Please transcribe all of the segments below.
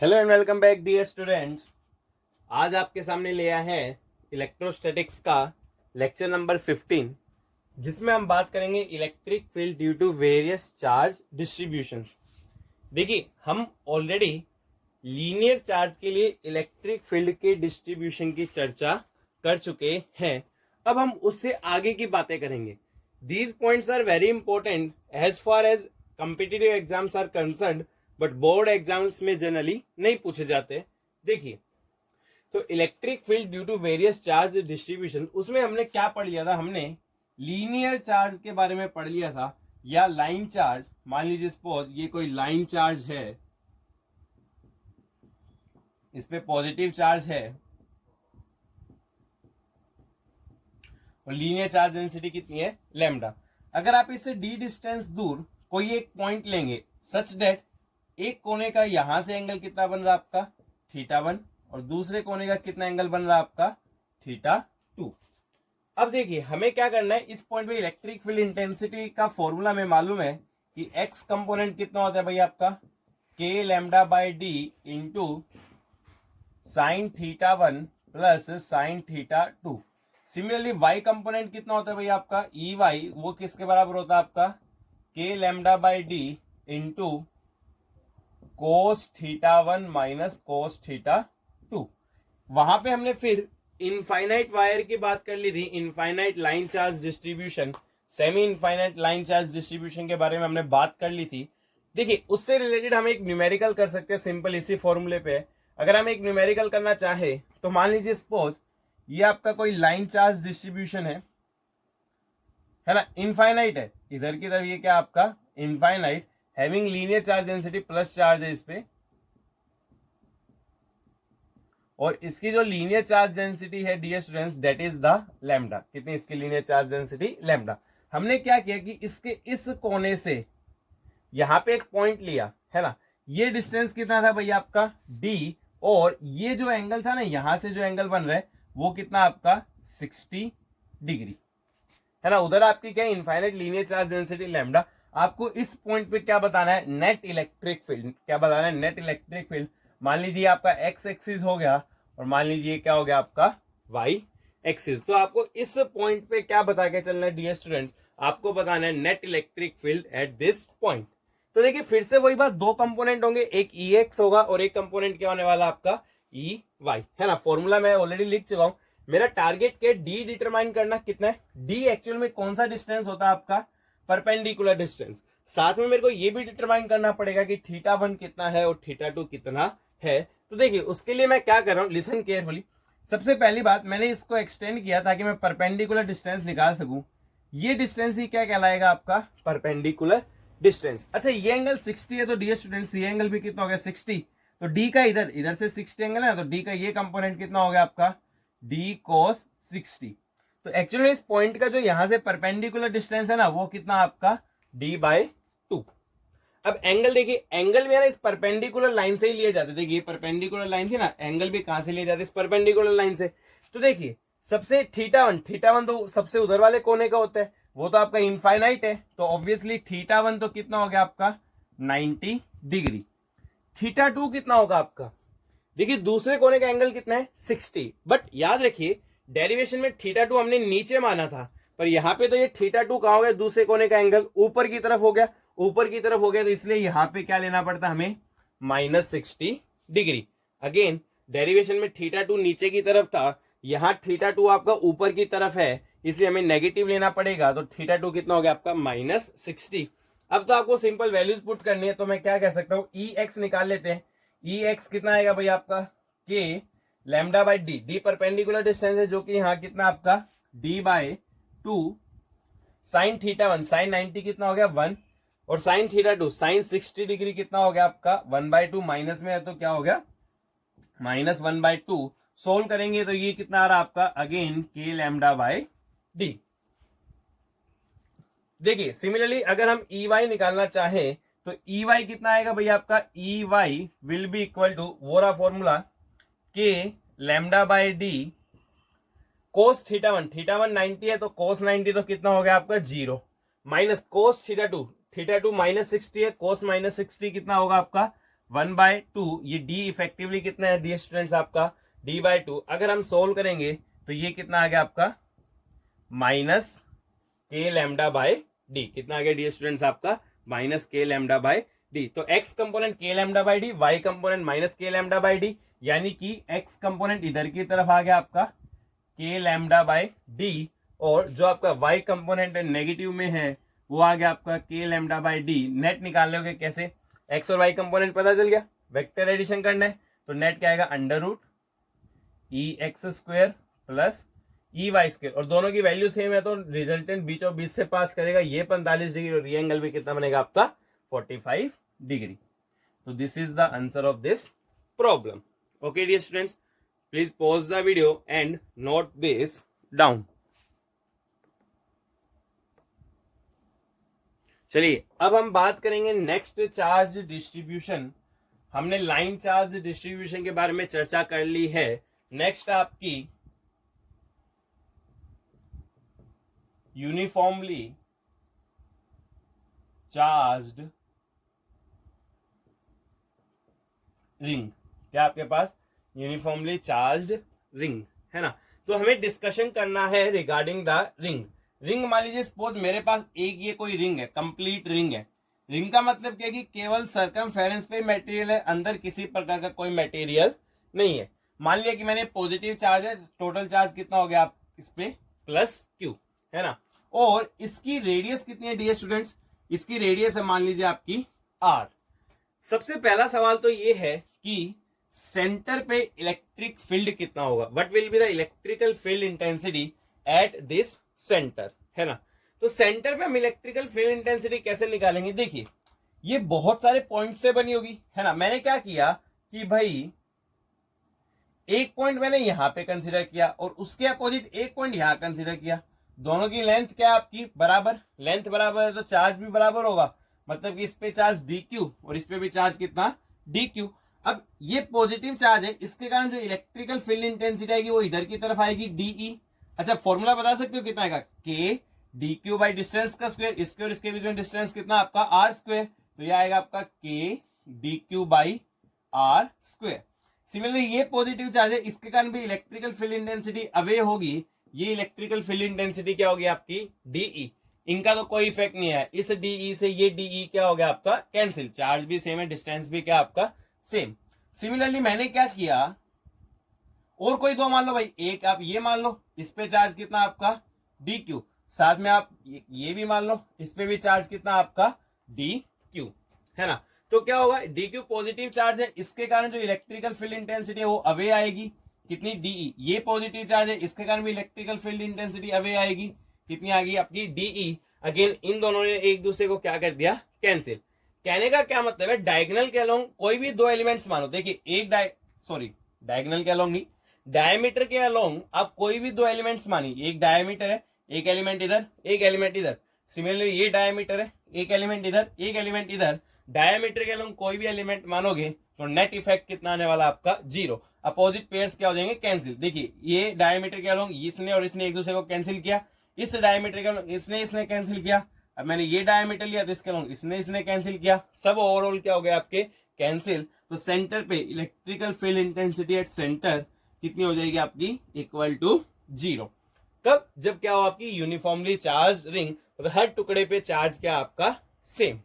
Hello and welcome back dear students. आज आपके सामने ले आया है इलेक्ट्रोस्टैटिक्स का लेक्चर नंबर 15, जिसमें हम बात करेंगे electric field due to various charge distributions. देखिए, हम ऑलरेडी लीनियर चार्ज के लिए इलेक्ट्रिक फील्ड के डिस्ट्रीब्यूशन की चर्चा कर चुके हैं। अब हम उससे आगे की बातें करेंगे। These points are very important as far as competitive exams are concerned, but board exams में जनरली नहीं पूछे जाते। देखिए, तो electric field due to various charge distribution, उसमें हमने क्या पढ़ लिया था? हमने लीनियर चार्ज के बारे में पढ़ लिया था, या लाइन चार्ज। मान लीजिए सपोज ये कोई लाइन चार्ज है, इस पे पॉजिटिव चार्ज है और लीनियर चार्ज डेंसिटी कितनी है? लैम्डा। अगर आप इससे डी डिस्टेंस दूर कोई एक पॉइंट लेंगे सच डेट एक कोने का यहां से एंगल कितना बन रहा है आपका? θ1, और दूसरे कोने का कितना एंगल बन रहा है आपका? θ2। अब देखिए, हमें क्या करना है, इस पॉइंट पे इलेक्ट्रिक फील्ड इंटेंसिटी का फॉर्मूला में मालूम है कि एक्स कंपोनेंट कितना होता है भाई आपका? k lambda by D into sine θ1 plus sine θ2। Similarly y component कितना होता है भाई आपका? ई वाई, वो किसके बराबर होता है आपका? k lambda by D into cos θ1 minus cos θ2। वहां पे हमने फिर इनफाइनाइट वायर की बात कर ली थी, infinite line charge distribution, semi infinite line charge distribution के बारे में हमने बात कर ली थी। देखिए, उससे रिलेटेड हम एक न्यूमेरिकल कर सकते हैं सिंपल इसी फॉर्मूले पे। अगर हम एक न्यूमेरिकल करना चाहे तो मान लीजिए सपोज ये आपका कोई लाइन चार्ज डिस्ट्रीब्यूशन है ना, इनफाइनाइट है, इधर की तरफ ये क्या आपका? Infinite, having linear charge density plus charge है इस पे, और इसकी जो लीनियर चार्ज डेंसिटी है dear students, that is the lambda. कितनी इसकी लीनियर चार्ज डेंसिटी? लैम्डा। हमने क्या किया कि इसके इस कोने से यहां पे एक पॉइंट लिया है ना, ये डिस्टेंस कितना था भैया आपका? डी, और ये जो एंगल था ना, यहां से जो एंगल बन रहा है वो कितना आपका? 60 डिग्री है ना। उधर आपकी क्या? Infinite linear charge density lambda. आपको इस पॉइंट पे क्या बताना है? Net electric field. क्या बताना है? Net electric field. मान लीजिए आपका एक्स एक्सिस हो गया और मान लीजिए क्या हो गया आपका? Y axis. तो आपको इस पॉइंट पे क्या बता के चलना है डियर स्टूडेंट्स? आपको बताना है net electric field at this point. तो देखिए, फिर से वही बात, दो कंपोनेंट होंगे, एक ई एक्स होगा और एक कंपोनेंट क्या होने वाला आपका? ई वाई, है ना। फॉर्मूला मैं ऑलरेडी लिख चुका हूं। मेरा टारगेट के डी डिटरमाइन करना कितना है? डी एक्चुअल में कौन सा डिस्टेंस होता है आपका? Perpendicular distance. साथ में मेरे को ये भी डिटरमाइन करना पड़ेगा कि θ1 कितना है और θ2 कितना है। तो देखिए, उसके लिए मैं क्या कर रहा हूं, लिसन केयरफुली। सबसे पहली बात, मैंने इसको एक्सटेंड किया ताकि मैं परपेंडिकुलर डिस्टेंस निकाल सकूं। ये डिस्टेंस ही क्या कहलाएगा आपका? Perpendicular distance. अच्छा, ये एंगल 60 है, तो डियर स्टूडेंट्स ये एंगल भी कितना हो गया? 60। तो डी का इधर इधर से 60 एंगल है, तो डी का ये कंपोनेंट कितना हो गया आपका? D cos 60। तो एक्चुअली इस पॉइंट का जो यहां से परपेंडिकुलर डिस्टेंस है ना, वो कितना आपका? D by 2। अब एंगल देखिए, एंगल भी है ना इस परपेंडिकुलर लाइन से ही लिए जाते। देखिए, परपेंडिकुलर लाइन थी ना, एंगल भी कहां से लिए जाते? इस परपेंडिकुलर लाइन से। तो देखिए, सबसे θ1 तो सबसे उधर वाले कोने का होता है, वो तो आपका इनफाइनाइट है, तो ऑब्वियसली θ1 तो कितना हो गया आपका? 90 डिग्री। θ2 कितना होगा आपका? देखिए, दूसरे कोने का एंगल कितना है? 60। बट याद रखिए, डेरिवेशन में θ2 हमने नीचे माना था, पर यहां पे तो ये θ2 कहां हो गया? दूसरे कोने का एंगल ऊपर की तरफ हो गया। ऊपर की तरफ हो गया तो इसलिए यहां पे क्या लेना पड़ता हमें? -60 डिग्री। अगेन, डेरिवेशन में θ2 नीचे की तरफ था, यहां θ2 आपका ऊपर की तरफ है, इसलिए हमें नेगेटिव लेना पड़ेगा। तो θ2 कितना हो गया आपका? -60। अब तो आपको सिंपल वैल्यूज पुट करनी है, तो मैं क्या कह सकता हूं? ई एक्स निकाल लेते हैं। ई एक्स कितना आएगा भाई आपका? के lambda by D. D perpendicular distance है, जो कि यहाँ कितना आपका? डी बाई 2 साइन θ1, साइन 90 कितना हो गया? 1, और साइन θ2 साइन 60 डिग्री कितना हो गया आपका? 1/2। माइनस में है तो क्या हो गया? -1/2। सोल्व करेंगे तो ये कितना आ रहा आपका? अगेन के लैम्डा बाई डी। देखिए, सिमिलरली अगर हम ई वाई निकालना चाहें तो ई वाई कितना आएगा भैया आपका? E Y will be equal to वो रहा फॉर्मूला, के लैम्डा बाई डी कोस θ1। θ1 90 है, तो कोस 90 तो कितना हो गया आपका? 0, माइनस कोस θ2 -60 है, कोस -60 कितना होगा आपका? 1/2, ये d इफेक्टिवली कितना है डियर स्टूडेंट्स आपका d/2। अगर हम सोल्व करेंगे तो ये कितना आ गया आपका माइनस के लैम्डा बाय डी। कितना आ गया डियर स्टूडेंट्स आपका माइनस के लैम्डा बाय डी। तो x कंपोनेंट के lambda by D, y component minus के लैम्डा बाय डी, यानी कि x कंपोनेंट इधर की तरफ आ गया आपका के लैम्डा बाय डी, और जो आपका y कंपोनेंट नेगेटिव में है वो आ गया आपका के लैम्डा बाय डी। नेट निकाल लोगे कैसे, x और y कंपोनेंट पता चल गया, वेक्टर एडिशन करना है तो नेट क्या आएगा under root E X square plus E Y square, और दोनों की वैल्यू सेम है तो रिजल्टेंट बीचों बीच से पास करेगा, ये 45 डिग्री और ये एंगल भी कितना बनेगा आपका 45 डिग्री। तो this is the answer of this problem. Okay dear students, please pause the video and note this down. चलिए अब हम बात करेंगे नेक्स्ट चार्ज डिस्ट्रीब्यूशन। हमने लाइन चार्ज डिस्ट्रीब्यूशन के बारे में चर्चा कर ली है। नेक्स्ट आपकी यूनिफॉर्मली चार्ज्ड रिंग। क्या आपके पास यूनिफॉर्मली चार्ज्ड रिंग है ना, तो हमें डिस्कशन करना है रिगार्डिंग द रिंग। रिंग मान लीजिए सपोज मेरे पास एक ये कोई रिंग है, कंप्लीट रिंग है। रिंग का मतलब क्या है कि केवल सर्कमफेरेंस पे मटेरियल है, अंदर किसी प्रकार का कोई मटेरियल नहीं है। मान लिया कि मैंने पॉजिटिव चार्ज है, टोटल चार्ज कितना हो गया आप इस पे प्लस क्यू है ना, और इसकी रेडियस कितनी है डियर स्टूडेंट्स, इसकी रेडियस है मान लीजिए आपकी आर। सबसे पहला सवाल तो ये है कि सेंटर पे इलेक्ट्रिक फील्ड कितना होगा, what will be the electrical field intensity at this centre है ना। तो सेंटर पे हम इलेक्ट्रिकल फील्ड इंटेंसिटी कैसे निकालेंगे, देखिए ये बहुत सारे पॉइंट से बनी होगी है ना। मैंने क्या किया कि भाई एक पॉइंट मैंने यहां पे कंसीडर किया और उसके अपोजिट एक पॉइंट यहां कंसीडर किया, दोनों की लेंथ क्या है आपकी बराबर, लेंथ बराबर है तो चार्ज भी बराबर होगा, मतलब कि इस पे चार्ज डी क्यू और इस पे भी चार्ज कितना डी क्यू। अब ये पॉजिटिव चार्ज है, इसके कारण जो इलेक्ट्रिकल फील्ड इंटेंसिटी आएगी वो इधर की तरफ आएगी डीई। अच्छा फॉर्मूला बता सकते हो कितना आएगा, के डी क्यू बाई डिस्टेंस का स्क्वायर, इसके और इसके बीच में डिस्टेंस कितना आपका आर स्क्वायर, तो ये आएगा आपका K D Q by R square. Similarly ये पॉजिटिव चार्ज है, इसके कारण भी इलेक्ट्रिकल फील्ड इंटेंसिटी अवे होगी, ये इलेक्ट्रिकल फील्ड इंटेंसिटी क्या होगी आपकी डीई। इनका तो कोई इफेक्ट नहीं है, इस डीई से ये डीई क्या हो गया आपका कैंसिल, चार्ज भी सेम है, डिस्टेंस भी क्या आपका सेम। सिमिलरली मैंने क्या किया, और कोई दो मान लो भाई, एक आप ये मान लो इस पे चार्ज कितना आपका डी क्यू, साथ में आप ये भी मान लो इस पे भी चार्ज कितना आपका डी क्यू है ना। तो क्या होगा, डी क्यू पॉजिटिव चार्ज है, इसके कारण जो इलेक्ट्रिकल फील्ड इंटेंसिटी है वो अवे आएगी कितनी डीई, ये पॉजिटिव चार्ज है, इसके कारण भी इलेक्ट्रिकल फील्ड इंटेंसिटी अवे आएगी कितनी आ गई आपकी डीई। अगेन इन दोनों ने एक दूसरे को क्या कर दिया कैंसिल। कहने का क्या मतलब है, डायगोनल के अलोंग कोई भी दो एलिमेंट्स मानो, देखिए एक डायगोनल के अलोंग नहीं, डायमीटर के अलोंग आप कोई भी दो एलिमेंट्स मानिए, एक डायमीटर है, एक एलिमेंट इधर एक एलिमेंट इधर, सिमिलरली ये डायमीटर है, एक एलिमेंट इधर एक एलिमेंट इधर, डायमीटर के अलोंग कोई भी एलिमेंट मानोगे तो नेट इफेक्ट कितना आने वाला आपका जीरो, अपोजिट पेयर्स क्या हो जाएंगे कैंसिल। देखिए ये डायमीटर के अलोंग इसने और इसने एक दूसरे को कैंसिल किया, इस डायमीटर के अलोंग इसने कैंसिल किया, अब मैंने ये डायमीटर लिया तो इसके अलोंग इसने कैंसिल किया, सब ओवरऑल क्या हो गया आपके कैंसिल। तो सेंटर पे electrical field intensity at centre कितनी हो जाएगी आपकी इक्वल टू जीरो। कब, जब क्या हो आपकी यूनिफॉर्मली चार्ज रिंग, तो हर टुकड़े पे चार्ज क्या आपका सेम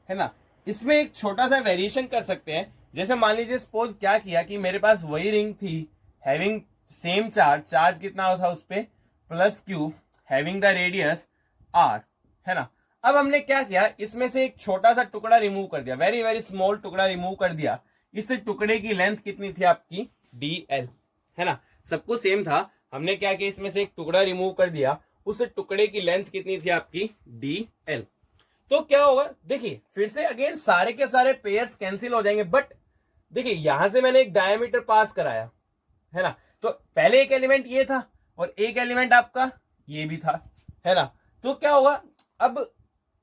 है ना। इसमें एक छोटा सा वेरिएशन कर सकते हैं, जैसे मान लीजिए सपोज क्या किया कि मेरे पास वही रिंग थी हैविंग सेम चार्ज कितना था उस पे plus Q, having the radius R है ना। अब हमने क्या किया, इसमें से एक छोटा सा टुकड़ा रिमूव कर दिया, वेरी वेरी स्मॉल टुकड़ा रिमूव कर दिया, इस टुकड़े की लेंथ कितनी थी आपकी dl है ना, सब कुछ सेम था, हमने क्या किया इसमें से एक टुकड़ा रिमूव कर दिया, उस टुकड़े की लेंथ कितनी थी आपकी dl। तो क्या होगा, देखिए फिर से अगेन सारे के सारे पेयर्स कैंसिल हो जाएंगे, बट देखिए यहां से मैंने एक डायमीटर पास कराया है ना, तो पहले एक एलिमेंट ये था और एक एलिमेंट आपका ये भी था है ना। तो क्या होगा, अब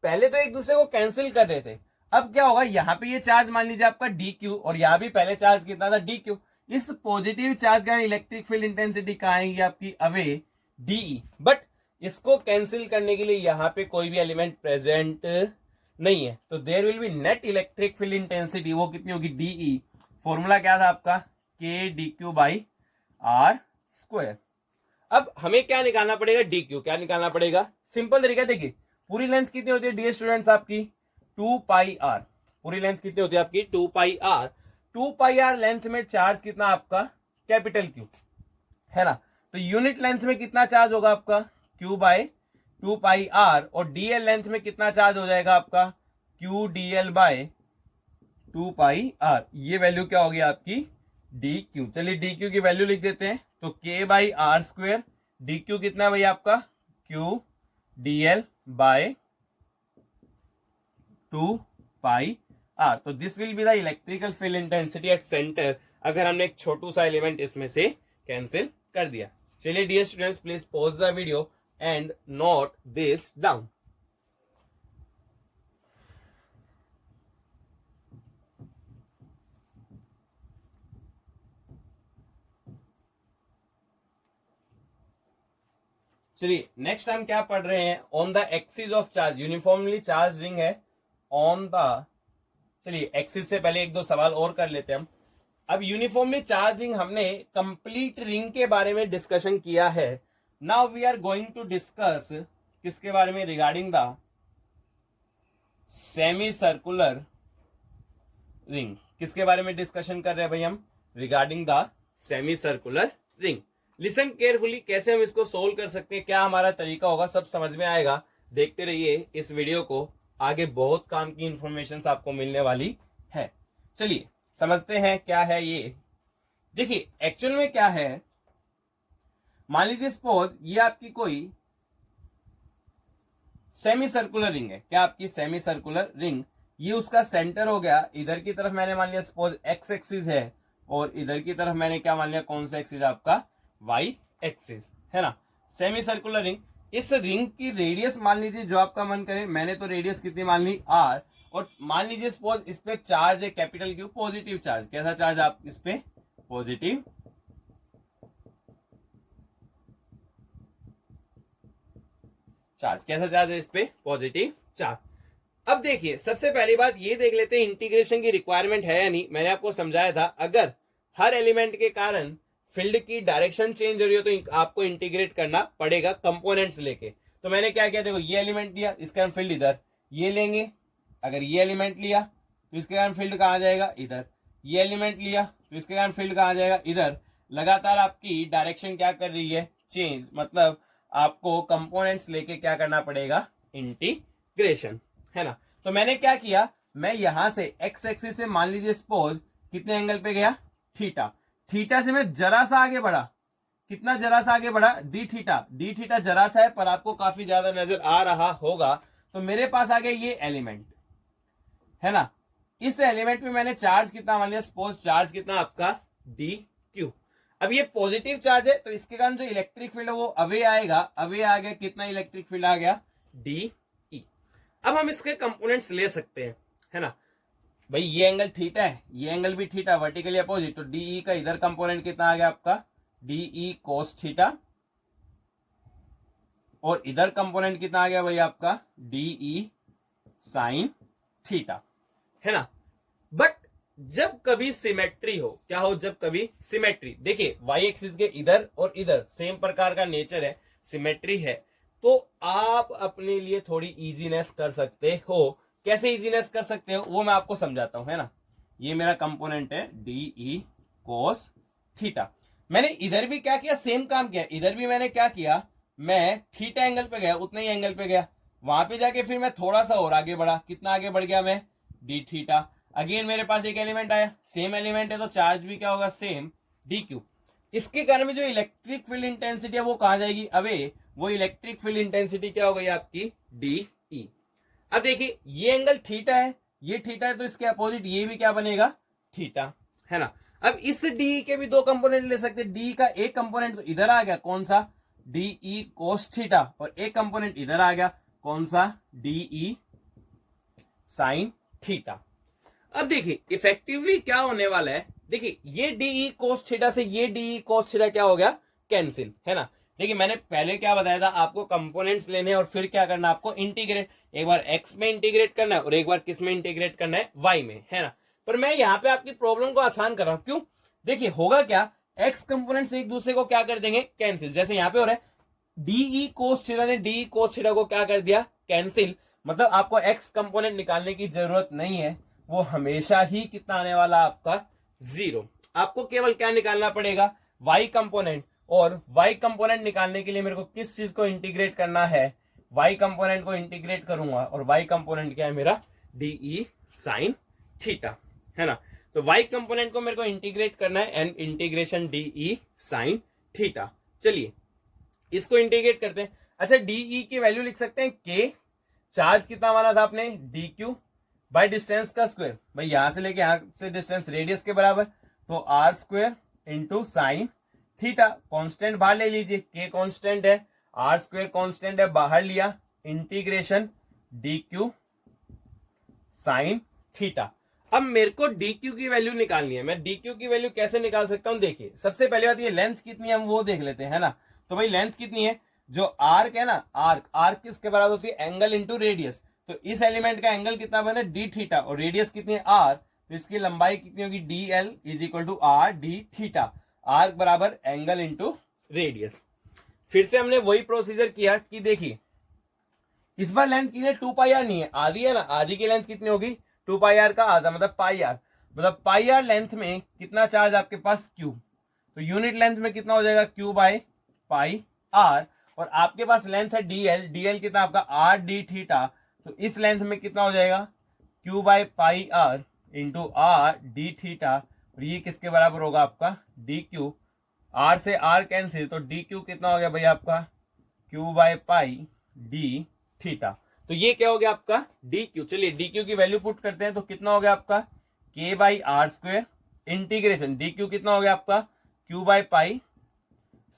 पहले तो एक दूसरे को कैंसिल कर रहे थे, अब क्या होगा, यहाँ पे ये चार्ज मान लीजिए आपका डी क्यू और यहाँ भी पहले चार्ज कितना था डी क्यू, इस पॉजिटिव चार्ज का इलेक्ट्रिक फील्ड इंटेंसिटी कहाँ आएगी आपकी अवे डीई, बट इसको कैंसिल करने के लिए यहाँ पे कोई भी एलिमेंट प्रेजेंट नहीं है, तो there will be net electric field intensity, वो कितनी होगी, डीई। फॉर्मूला क्या था आपका, K D Q by R square. अब हमें क्या निकालना पड़ेगा, डी क्यू। क्या निकालना पड़ेगा, सिंपल तरीका, देखिए पूरी लेंथ कितनी होती है डियर स्टूडेंट्स आपकी, 2 पाई आर। पूरी लेंथ कितनी होती है आपकी, 2 pi are. 2 pi are length में चार्ज कितना आपका, कैपिटल क्यू, है ना। तो यूनिट लेंथ में कितना चार्ज होगा आपका, क्यू बाय 2 पाई आर, और डीएल लेंथ में कितना चार्ज हो जाएगा आपका, Q DL by 2 pi R. ये वैल्यू क्या होगी आपकी, डी क्यू। चलिए डी क्यू की वैल्यू लिख देते हैं, तो K by R square, D Q कितना है भैया आपका, Q DL by 2 pi R. तो this will be the electrical field intensity at centre, अगर हमने एक छोटू सा एलिमेंट इसमें से कैंसिल कर दिया। चलिए dear students, please pause the video and note this down. चलिए नेक्स्ट हम क्या पढ़ रहे हैं, on the axis of charge, uniformly charged ring है ऑन द, चलिए एक्सिस से पहले एक दो सवाल और कर लेते हैं हम। अब यूनिफॉर्मली चार्ज रिंग हमने कंप्लीट रिंग के बारे में डिस्कशन किया है। Now we are going to discuss किसके बारे में, regarding the semi circular ring. किसके बारे में डिस्कशन कर रहे हैं भाई हम, regarding the semi circular ring. Listen carefully, कैसे हम इसको सोल्व कर सकते हैं, क्या हमारा तरीका होगा, सब समझ में आएगा। देखते रहिए इस वीडियो को, आगे बहुत काम की इंफॉर्मेशन आपको मिलने वाली है। चलिए समझते हैं क्या है ये। देखिए एक्चुअल में क्या है, मान लीजिए सपोज ये आपकी कोई सेमी सर्कुलर रिंग है, क्या आपकी सेमी सर्कुलर रिंग, ये उसका सेंटर हो गया। इधर की तरफ मैंने मान लिया सपोज एक्स एक्सिस है, और इधर की तरफ मैंने क्या मान लिया, कौन सा एक्सिस आपका, वाई एक्सिस, है ना। सेमी सर्कुलर रिंग, इस रिंग की रेडियस मान लीजिए जो आपका मन करे, मैंने तो रेडियस कितनी मान ली, आर। और मान लीजिए सपोज इस पे चार्ज है कैपिटल क्यू, पॉजिटिव चार्ज। कैसा चार्ज आप इस पे, पॉजिटिव चार्ज। कैसा चार्ज है इस पे, पॉजिटिव चार्ज। अब देखिए सबसे पहली बात ये देख लेते हैं, इंटीग्रेशन की रिक्वायरमेंट है या नहीं। मैंने आपको समझाया था, अगर हर एलिमेंट के कारण फील्ड की डायरेक्शन चेंज हो रही हो तो आपको इंटीग्रेट करना पड़ेगा कंपोनेंट्स लेके। तो मैंने क्या किया, देखो ये एलिमेंट लिया, इसके कारण फील्ड इधर, ये लेंगे, अगर ये एलिमेंट लिया तो इसके कारण फील्ड कहाँ जाएगा, इधर। ये एलिमेंट लिया तो इसके कारण फील्ड कहाँ जाएगा, इधर। लगातार आपकी डायरेक्शन क्या कर रही है, चेंज, मतलब आपको कंपोनेंट्स लेके क्या करना पड़ेगा, इंटीग्रेशन, है ना। तो मैंने क्या किया, मैं यहां से एक्स एक्सिस से मान लीजिए सपोज कितने एंगल पे गया, थीटा। थीटा से मैं जरा सा आगे बढ़ा, कितना जरा सा आगे बढ़ा, डी थीटा। डी थीटा जरा सा है पर आपको काफी ज्यादा नजर आ रहा होगा। तो मेरे पास आ गया ये एलिमेंट, है ना। इस एलिमेंट में मैंने चार्ज कितना मान लिया, सपोज चार्ज कितना आपका, डी क्यू। अब ये पॉजिटिव चार्ज है तो इसके कारण जो इलेक्ट्रिक फील्ड है वो अवे आएगा। अवे आ गया, कितना इलेक्ट्रिक फील्ड आ गया, डी ई। अब हम इसके कंपोनेंट्स ले सकते हैं, है ना। भाई ये एंगल थीटा है, ये एंगल भी थीटा, वर्टिकली अपोजिट, तो डीई का इधर कंपोनेंट कितना आ गया आपका, डीई कोस थीटा, और इधर कंपोनेंट कितना आ गया भाई आपका, डीई साइन थीटा, है ना। बट जब कभी सिमेट्री हो, क्या हो, जब कभी सिमेट्री, देखिए वाई एक्सिस के इधर और इधर सेम प्रकार का नेचर है, सिमेट्री है, तो आप अपने लिए थोड़ी इजीनेस कर सकते हो। कैसे इजीनेस कर सकते हो वो मैं आपको समझाता हूं, है ना। ये मेरा कंपोनेंट है डीई कोस थीटा। मैंने इधर भी क्या किया, सेम काम किया। इधर भी मैंने क्या किया, मैं थीटा एंगल पे गया, उतना ही एंगल पे गया, वहां पे जाके फिर मैं थोड़ा सा और आगे बढ़ा, कितना आगे बढ़ गया मैं, डी थीटा। अगेन मेरे पास एक एलिमेंट आया, सेम एलिमेंट है तो चार्ज भी क्या होगा, सेम, डी क्यू। इसके कारण में जो इलेक्ट्रिक फील्ड इंटेंसिटी है वो कहां जाएगी, अवे। वो इलेक्ट्रिक फील्ड इंटेंसिटी क्या हो गई आपकी, डी ई। अब देखिए ये एंगल थीटा है, ये थीटा है, तो इसके अपोजिट ये भी क्या बनेगा, थीटा, है ना। अब इस डी के भी दो कंपोनेंट ले सकते हैं। डी का एक कंपोनेंट तो इधर आ गया, कौन सा, डीई कोस थीटा, और एक कंपोनेंट इधर आ गया, कौन सा, डीई साइन थीटा। अब देखिए इफेक्टिवली क्या होने वाला है, देखिए ये डीई कोस थीटा से ये डीई कोस थीटा क्या हो गया, कैंसिल, है ना। देखिए मैंने पहले क्या बताया था, आपको कंपोनेंट्स लेने और फिर क्या करना, आपको इंटीग्रेट, एक बार एक्स में इंटीग्रेट करना है और एक बार किस में इंटीग्रेट करना है, वाई में, है ना। पर मैं यहाँ पे आपकी प्रॉब्लम को आसान कर रहा हूं, क्यों? देखिए होगा क्या, एक्स कंपोनेंट्स एक दूसरे को क्या कर देंगे, कैंसिल। जैसे यहाँ पे हो रहा है डीई कोस थीटा ने डीई कोस थीटा को क्या कर दिया, कैंसिल। मतलब आपको एक्स कंपोनेंट निकालने की जरूरत नहीं है, वो हमेशा ही कितना आने वाला आपका, 0। आपको केवल क्या निकालना पड़ेगा, वाई कंपोनेंट। और वाई कंपोनेंट निकालने के लिए मेरे को किस चीज को इंटीग्रेट करना है, वाई कंपोनेंट को इंटीग्रेट करूंगा, और वाई कंपोनेंट क्या है मेरा, डीई साइन थीटा, है ना। तो वाई कंपोनेंट को मेरे को इंटीग्रेट करना है, and integration D E sine theta. चलिए इसको इंटीग्रेट करते हैं। अच्छा डीई की वैल्यू लिख सकते हैं के, चार्ज कितना माना था आपने, डी क्यू बाई डिस्टेंस का स्क्वायर, भाई यहां से लेके यहां से डिस्टेंस रेडियस के बराबर, तो R square into sine theta. Constant बाहर ले लीजिए, के कॉन्स्टेंट है, आर स्क्वायर कॉन्स्टेंट है, बाहर लिया, integration D Q sine theta. अब मेरे को डी क्यू की वैल्यू निकालनी है। मैं डी क्यू की वैल्यू कैसे निकाल सकता हूं, देखिए सबसे पहले बात ये लेंथ कितनी है हम वो देख लेते हैं, है ना। तो भाई लेंथ कितनी है, जो आर्क है ना, आर्क किसके बराबर होती है, एंगल इंटू रेडियस। तो इस एलिमेंट का एंगल कितना बने, डी थीटा, और रेडियस कितनी है, आर, तो इसकी लंबाई कितनी होगी, D L is equal to R D theta. Arc बराबर एंगल इंटू रेडियस। फिर से हमने वही प्रोसीजर किया कि देखिए इस बार लेंथ कितनी है, 2 पाई आर नहीं है, आधी है ना, आधी की लेंथ कितनी होगी, 2 पाई आर का आधा, मतलब पाई आर। मतलब पाई आर लेंथ में कितना चार्ज आपके पास, क्यू। तो यूनिट लेंथ में कितना हो जाएगा, क्यू बाय पाई आर। और आपके पास लेंथ है डीएल, डीएल कितना आपका, आर डी थीटा। तो इस लेंथ में कितना हो जाएगा, Q by pi R into R D theta. और ये किसके बराबर होगा आपका, डी क्यू। आर से आर कैंसिल, तो डी क्यू कितना हो गया भाई आपका, Q by pi D theta. तो ये क्या हो गया आपका, डी क्यू। चलिए डी क्यू की वैल्यू पुट करते हैं, तो कितना हो गया आपका, K by R square integration D Q कितना हो गया आपका, Q by pi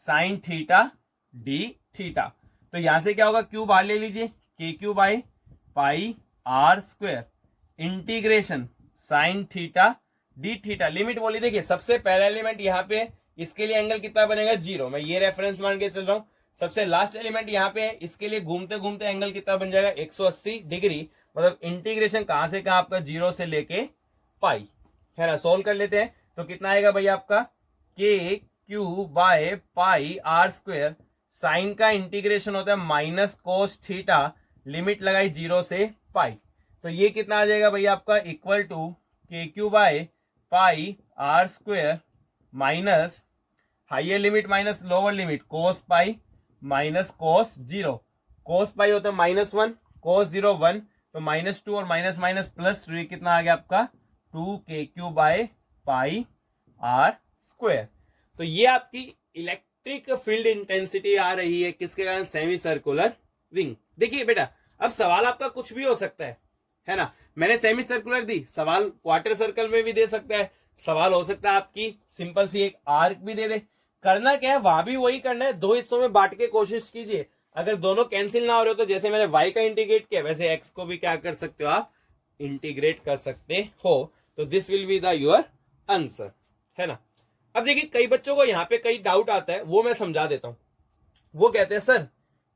sine theta D theta. तो यहां से क्या होगा, क्यू बाहर ले लीजिए, K Q by pi R square integration sine theta D theta. Limit बोली, देखिए सबसे पहला एलिमेंट यहाँ पे, इसके लिए एंगल कितना बनेगा, 0। मैं ये रेफरेंस मान के चल रहा हूं। सबसे लास्ट एलिमेंट यहाँ पे है, इसके लिए घूमते घूमते एंगल कितना बन जाएगा, 180 डिग्री। मतलब इंटीग्रेशन कहां से कहां आपका, 0 से लेके पाई, है ना। सोल्व कर लेते हैं, तो कितना आएगा भैया आपका, K Q by pi R square, sine का इंटीग्रेशन होता है माइनस कोस थीटा, लिमिट लगाई 0 से पाई। तो ये कितना आ जाएगा भैया आपका, equal to K Q by pi R square minus higher limit minus lower limit cos pi minus cos 0। Cos pi होता है -1, कोस 0 1, तो -2 और माइनस माइनस प्लस, तो ये कितना आ गया आपका, 2 K Q by pi R square. तो ये आपकी इलेक्ट्रिक फील्ड इंटेंसिटी आ रही है, किसके कारण, सेमी सर्कुलर रिंग। देखिए बेटा अब सवाल आपका कुछ भी हो सकता है ना। मैंने सेमी सर्कुलर दी, सवाल क्वार्टर सर्कल में भी दे सकता है, सवाल हो सकता है आपकी सिंपल सी एक आर्क भी दे दे। करना क्या है, वहां भी वही करना है, 2 हिस्सों में बांट के कोशिश कीजिए। अगर दोनों कैंसिल ना हो रहे हो, तो जैसे मैंने y का इंटीग्रेट किया, वैसे x को भी क्या कर सकते हो आप, इंटीग्रेट कर सकते हो। तो this will be the your answer, है ना। अब देखिए कई बच्चों को यहाँ पे कई डाउट आता है, वो मैं समझा देता हूं। वो कहते हैं सर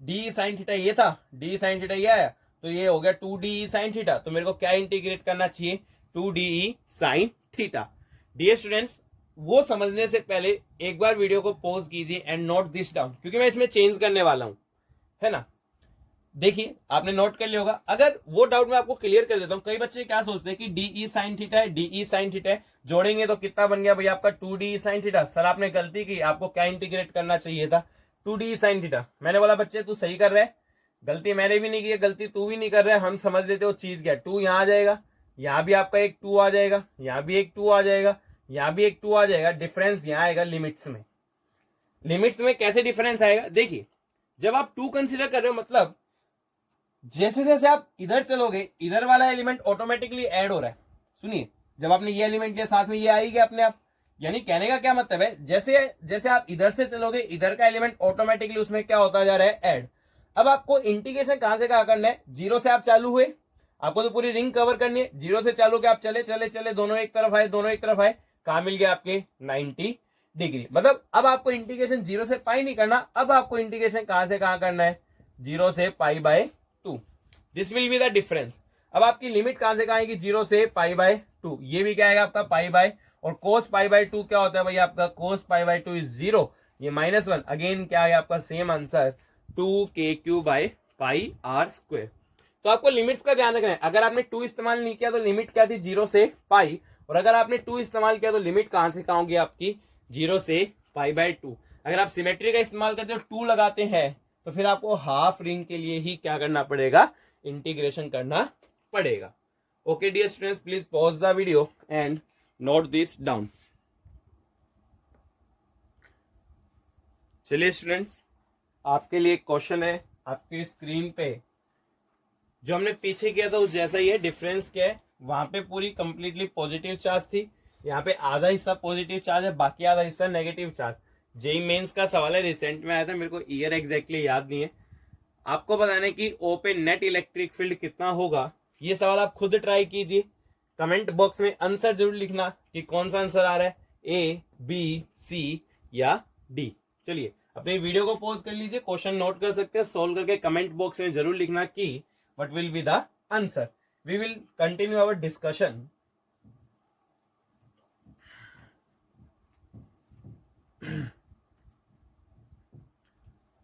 डी साइन थीटा ये था, डी साइन थीटा ये आया, तो ये हो गया 2 साइन थीटा, तो मेरे को क्या इंटीग्रेट करना चाहिए, 2 साइन थीटा। डियर स्टूडेंट्स, वो समझने से पहले एक बार वीडियो को पॉज कीजिए एंड नोट दिस डाउन, क्योंकि मैं इसमें चेंज करने वाला हूं, है ना। देखिए आपने नोट कर लिया होगा। अगर वो डाउट मैं आपको क्लियर कर देता हूं, कई बच्चे क्या सोचते हैं कि डीई साइन थीटा है, डीई साइन थीटा है, जोड़ेंगे तो कितना बन गया भैया आपका, 2 साइन थीटा। सर आपने गलती की, आपको क्या इंटीग्रेट करना चाहिए था, 2 साइन थीटा। मैंने बोला बच्चे तू सही कर रहा है, गलती मैंने भी नहीं की है, गलती तू भी नहीं कर रहा है, हम समझ लेते हो चीज क्या, 2 यहां आ जाएगा, यहां भी आपका एक 2 आ जाएगा, यहां भी एक 2 आ जाएगा, यहां भी एक 2 आ जाएगा। डिफरेंस यहां आएगा लिमिट्स में। लिमिट्स में कैसे डिफरेंस आएगा, देखिए जब आप 2 कंसीडर कर रहे हो, मतलब जैसे जैसे आप इधर चलोगे, इधर वाला एलिमेंट ऑटोमेटिकली ऐड हो रहा है। सुनिए, जब आपने ये एलिमेंट लिया, साथ में ये आएगा अपने आप। यानी कहने का क्या मतलब है, जैसे जैसे आप इधर से चलोगे, इधर का एलिमेंट ऑटोमेटिकली उसमें क्या होता जा रहा है, ऐड। अब आपको इंटीग्रेशन कहां से कहां करना है, 0 से आप चालू हुए, आपको तो पूरी रिंग कवर करनी है, 0 से चालू के आप चले चले चले, दोनों एक तरफ आए, दोनों एक तरफ आए, कहां मिल गया आपके 90 डिग्री। मतलब अब आपको इंटीग्रेशन 0 से पाई नहीं करना, अब आपको इंटीग्रेशन कहां से कहां करना है, 0 से pi by 2। This will be the difference. अब आपकी लिमिट कहां से कहां आएगी, 0 से पाई बाय 2। ये भी क्या आएगा आपका पाई बाय, और कोस पाई बाय 2 क्या होता है भाई आपका, कोस पाई बाय 2 इज 0, ये -1। अगेन क्या है आपका same answer 2k³ by pi R square. तो आपको लिमिट्स का ध्यान रखना है। अगर आपने 2 इस्तेमाल नहीं किया तो लिमिट क्या थी, 0 से पाई, और अगर आपने 2 इस्तेमाल किया तो लिमिट कहां से कहां होगी आपकी, 0 से पाई बाय 2। अगर आप सिमेट्री का इस्तेमाल करते हो 2 लगाते हैं तो फिर आपको हाफ रिंग के लिए ही क्या करना पड़ेगा, इंटीग्रेशन करना पड़ेगा। Okay dear students, please pause the video and note this down. चलिए स्टूडेंट्स, आपके लिए क्वेश्चन है आपकी स्क्रीन पे, जो हमने पीछे किया था उस जैसा ही है। डिफरेंस क्या है, वहां पे पूरी कंप्लीटली पॉजिटिव चार्ज थी, यहाँ पे आधा हिस्सा पॉजिटिव चार्ज है, बाकी आधा हिस्सा नेगेटिव चार्ज। जेई मेंस का सवाल है, रिसेंट में आया था, मेरे को ईयर एग्जैक्टली याद नहीं है। आपको बताना है कि ओ पे नेट इलेक्ट्रिक फील्ड कितना होगा। ये सवाल आप खुद ट्राई कीजिए, कमेंट बॉक्स में आंसर जरूर लिखना कि कौन सा आंसर आ रहा है, ए, बी, सी या डी। चलिए अपनी वीडियो को पॉज कर लीजिए, क्वेश्चन नोट कर सकते हैं, सोल्व करके कमेंट बॉक्स में जरूर लिखना कि what will be the answer. We will continue our discussion.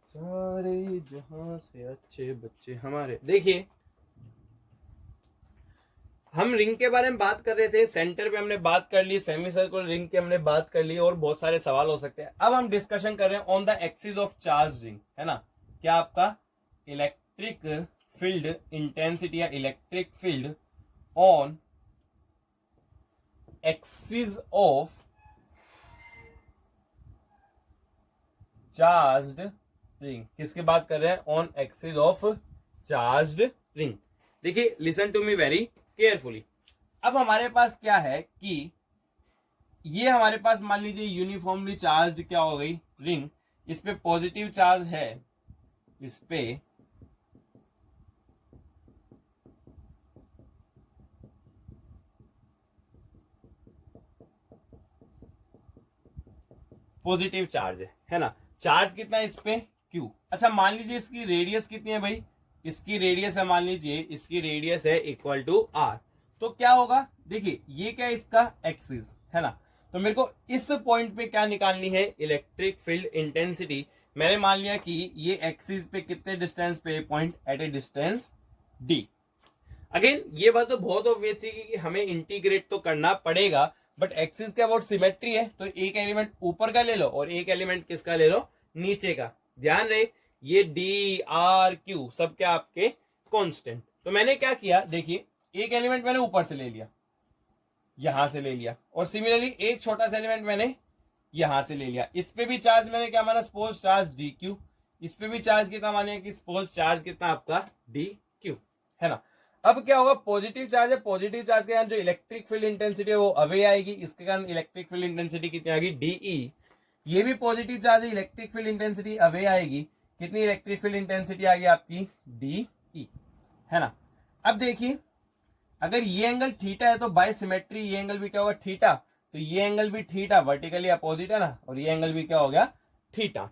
सारे जहां से अच्छे बच्चे हमारे। देखिए हम रिंग के बारे में बात कर रहे थे, सेंटर पे हमने बात कर ली, सेमी सर्कुलर रिंग की हमने बात कर ली, और बहुत सारे सवाल हो सकते हैं। अब हम डिस्कशन कर रहे हैं on the axis of charge ring, है ना। क्या आपका इलेक्ट्रिक फील्ड इंटेंसिटी या electric field on axis of charged ring. किसकी बात कर रहे हैं, on axis of charged ring. देखिए listen to me very carefully. अब हमारे पास क्या है कि ये हमारे पास मान लीजिए यूनिफॉर्मली चार्ज क्या हो गई रिंग, इस पे पॉजिटिव चार्ज है, इस पे पॉजिटिव चार्ज है ना। चार्ज कितना है इस पे, क्यू। अच्छा मान लीजिए इसकी रेडियस कितनी है भाई, इसकी रेडियस है, मान लीजिए इसकी रेडियस है इक्वल टू आर। तो क्या होगा, देखिए ये क्या है इसका एक्सिस, है ना। तो मेरे को इस पॉइंट पे क्या निकालनी है, इलेक्ट्रिक फील्ड इंटेंसिटी। मैंने मान लिया कि ये एक्सिस पे कितने डिस्टेंस पे point, at a distance D. Again ये बात तो बहुत ऑब्वियस है कि हमें इंटीग्रेट तो करना पड़ेगा, बट एक्सिस के अबाउट सिमेट्री है, तो एक एलिमेंट ऊपर का ले लो और एक एलिमेंट किसका ले लो, नीचे का। ध्यान रहे ये डी आर क्यू सब क्या आपके कांस्टेंट। तो मैंने क्या किया, देखिए एक एलिमेंट मैंने ऊपर से ले लिया, यहां से ले लिया, और सिमिलरली एक छोटा सा एलिमेंट मैंने यहां से ले लिया। इस पे भी चार्ज मैंने क्या माना, सपोज चार्ज डी क्यू। इस पे भी चार्ज कितना माने कि सपोज चार्ज कितना आपका डी क्यू, है ना। अब क्या होगा, पॉजिटिव चार्ज है, पॉजिटिव चार्ज के कारण जो इलेक्ट्रिक फील्ड इंटेंसिटी है वो अवे आएगी, इसके कारण इलेक्ट्रिक फील्ड इंटेंसिटी कितनी आएगी, डीई। ये भी पॉजिटिव चार्ज है, इलेक्ट्रिक फील्ड इंटेंसिटी अवे आएगी, कितनी इलेक्ट्रिक फील्ड इंटेंसिटी आ गई आपकी, डीई, है ना। अब देखिए अगर ये एंगल थीटा है तो बाय सिमेट्री ये एंगल भी क्या होगा, थीटा। तो ये एंगल भी थीटा, वर्टिकली अपोजिट है ना, और ये एंगल भी क्या हो गया, थीटा।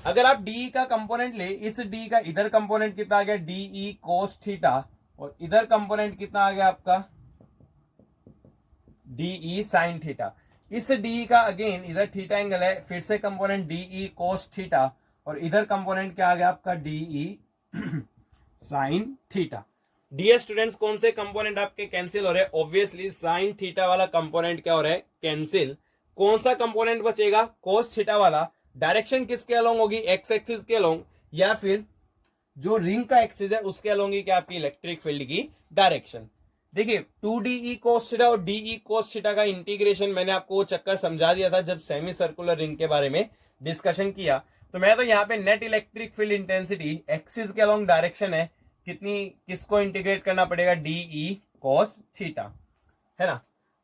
अगर आप डी का कंपोनेंट ले, इस डी का इधर कंपोनेंट कितना आ गया, डीई कोस थीटा, और इधर कंपोनेंट कितना आ गया आपका, डीई साइन थीटा। इस डी का अगेन इधर थीटा एंगल है, फिर से कंपोनेंट डीई कोस थीटा, और इधर कंपोनेंट क्या आ गया आपका, D E sine theta. Dear students कौन से कंपोनेंट आपके कैंसिल हो रहे हैं, ऑब्वियसली साइन थीटा वाला कंपोनेंट क्या हो रहा है, कैंसिल। कौन सा कंपोनेंट बचेगा, कोस थीटा वाला। डायरेक्शन किसके अलोंग होगी, एक्स एक्सिस के अलोंग, या फिर जो रिंग का एक्सिस है उसके अलोंग ही क्या आपकी इलेक्ट्रिक फील्ड की डायरेक्शन। देखिए 2DE cos थीटा और DE cos थीटा का इंटीग्रेशन मैंने आपको वो चक्कर समझा दिया था जब सेमी सर्कुलर रिंग के बारे में डिस्कशन किया। तो मैं तो यहाँ पे net electric field intensity axis के अलोंग डायरेक्शन है, कितनी, किसको इंटीग्रेट करना पड़ेगा, DE cos थीटा, है ना।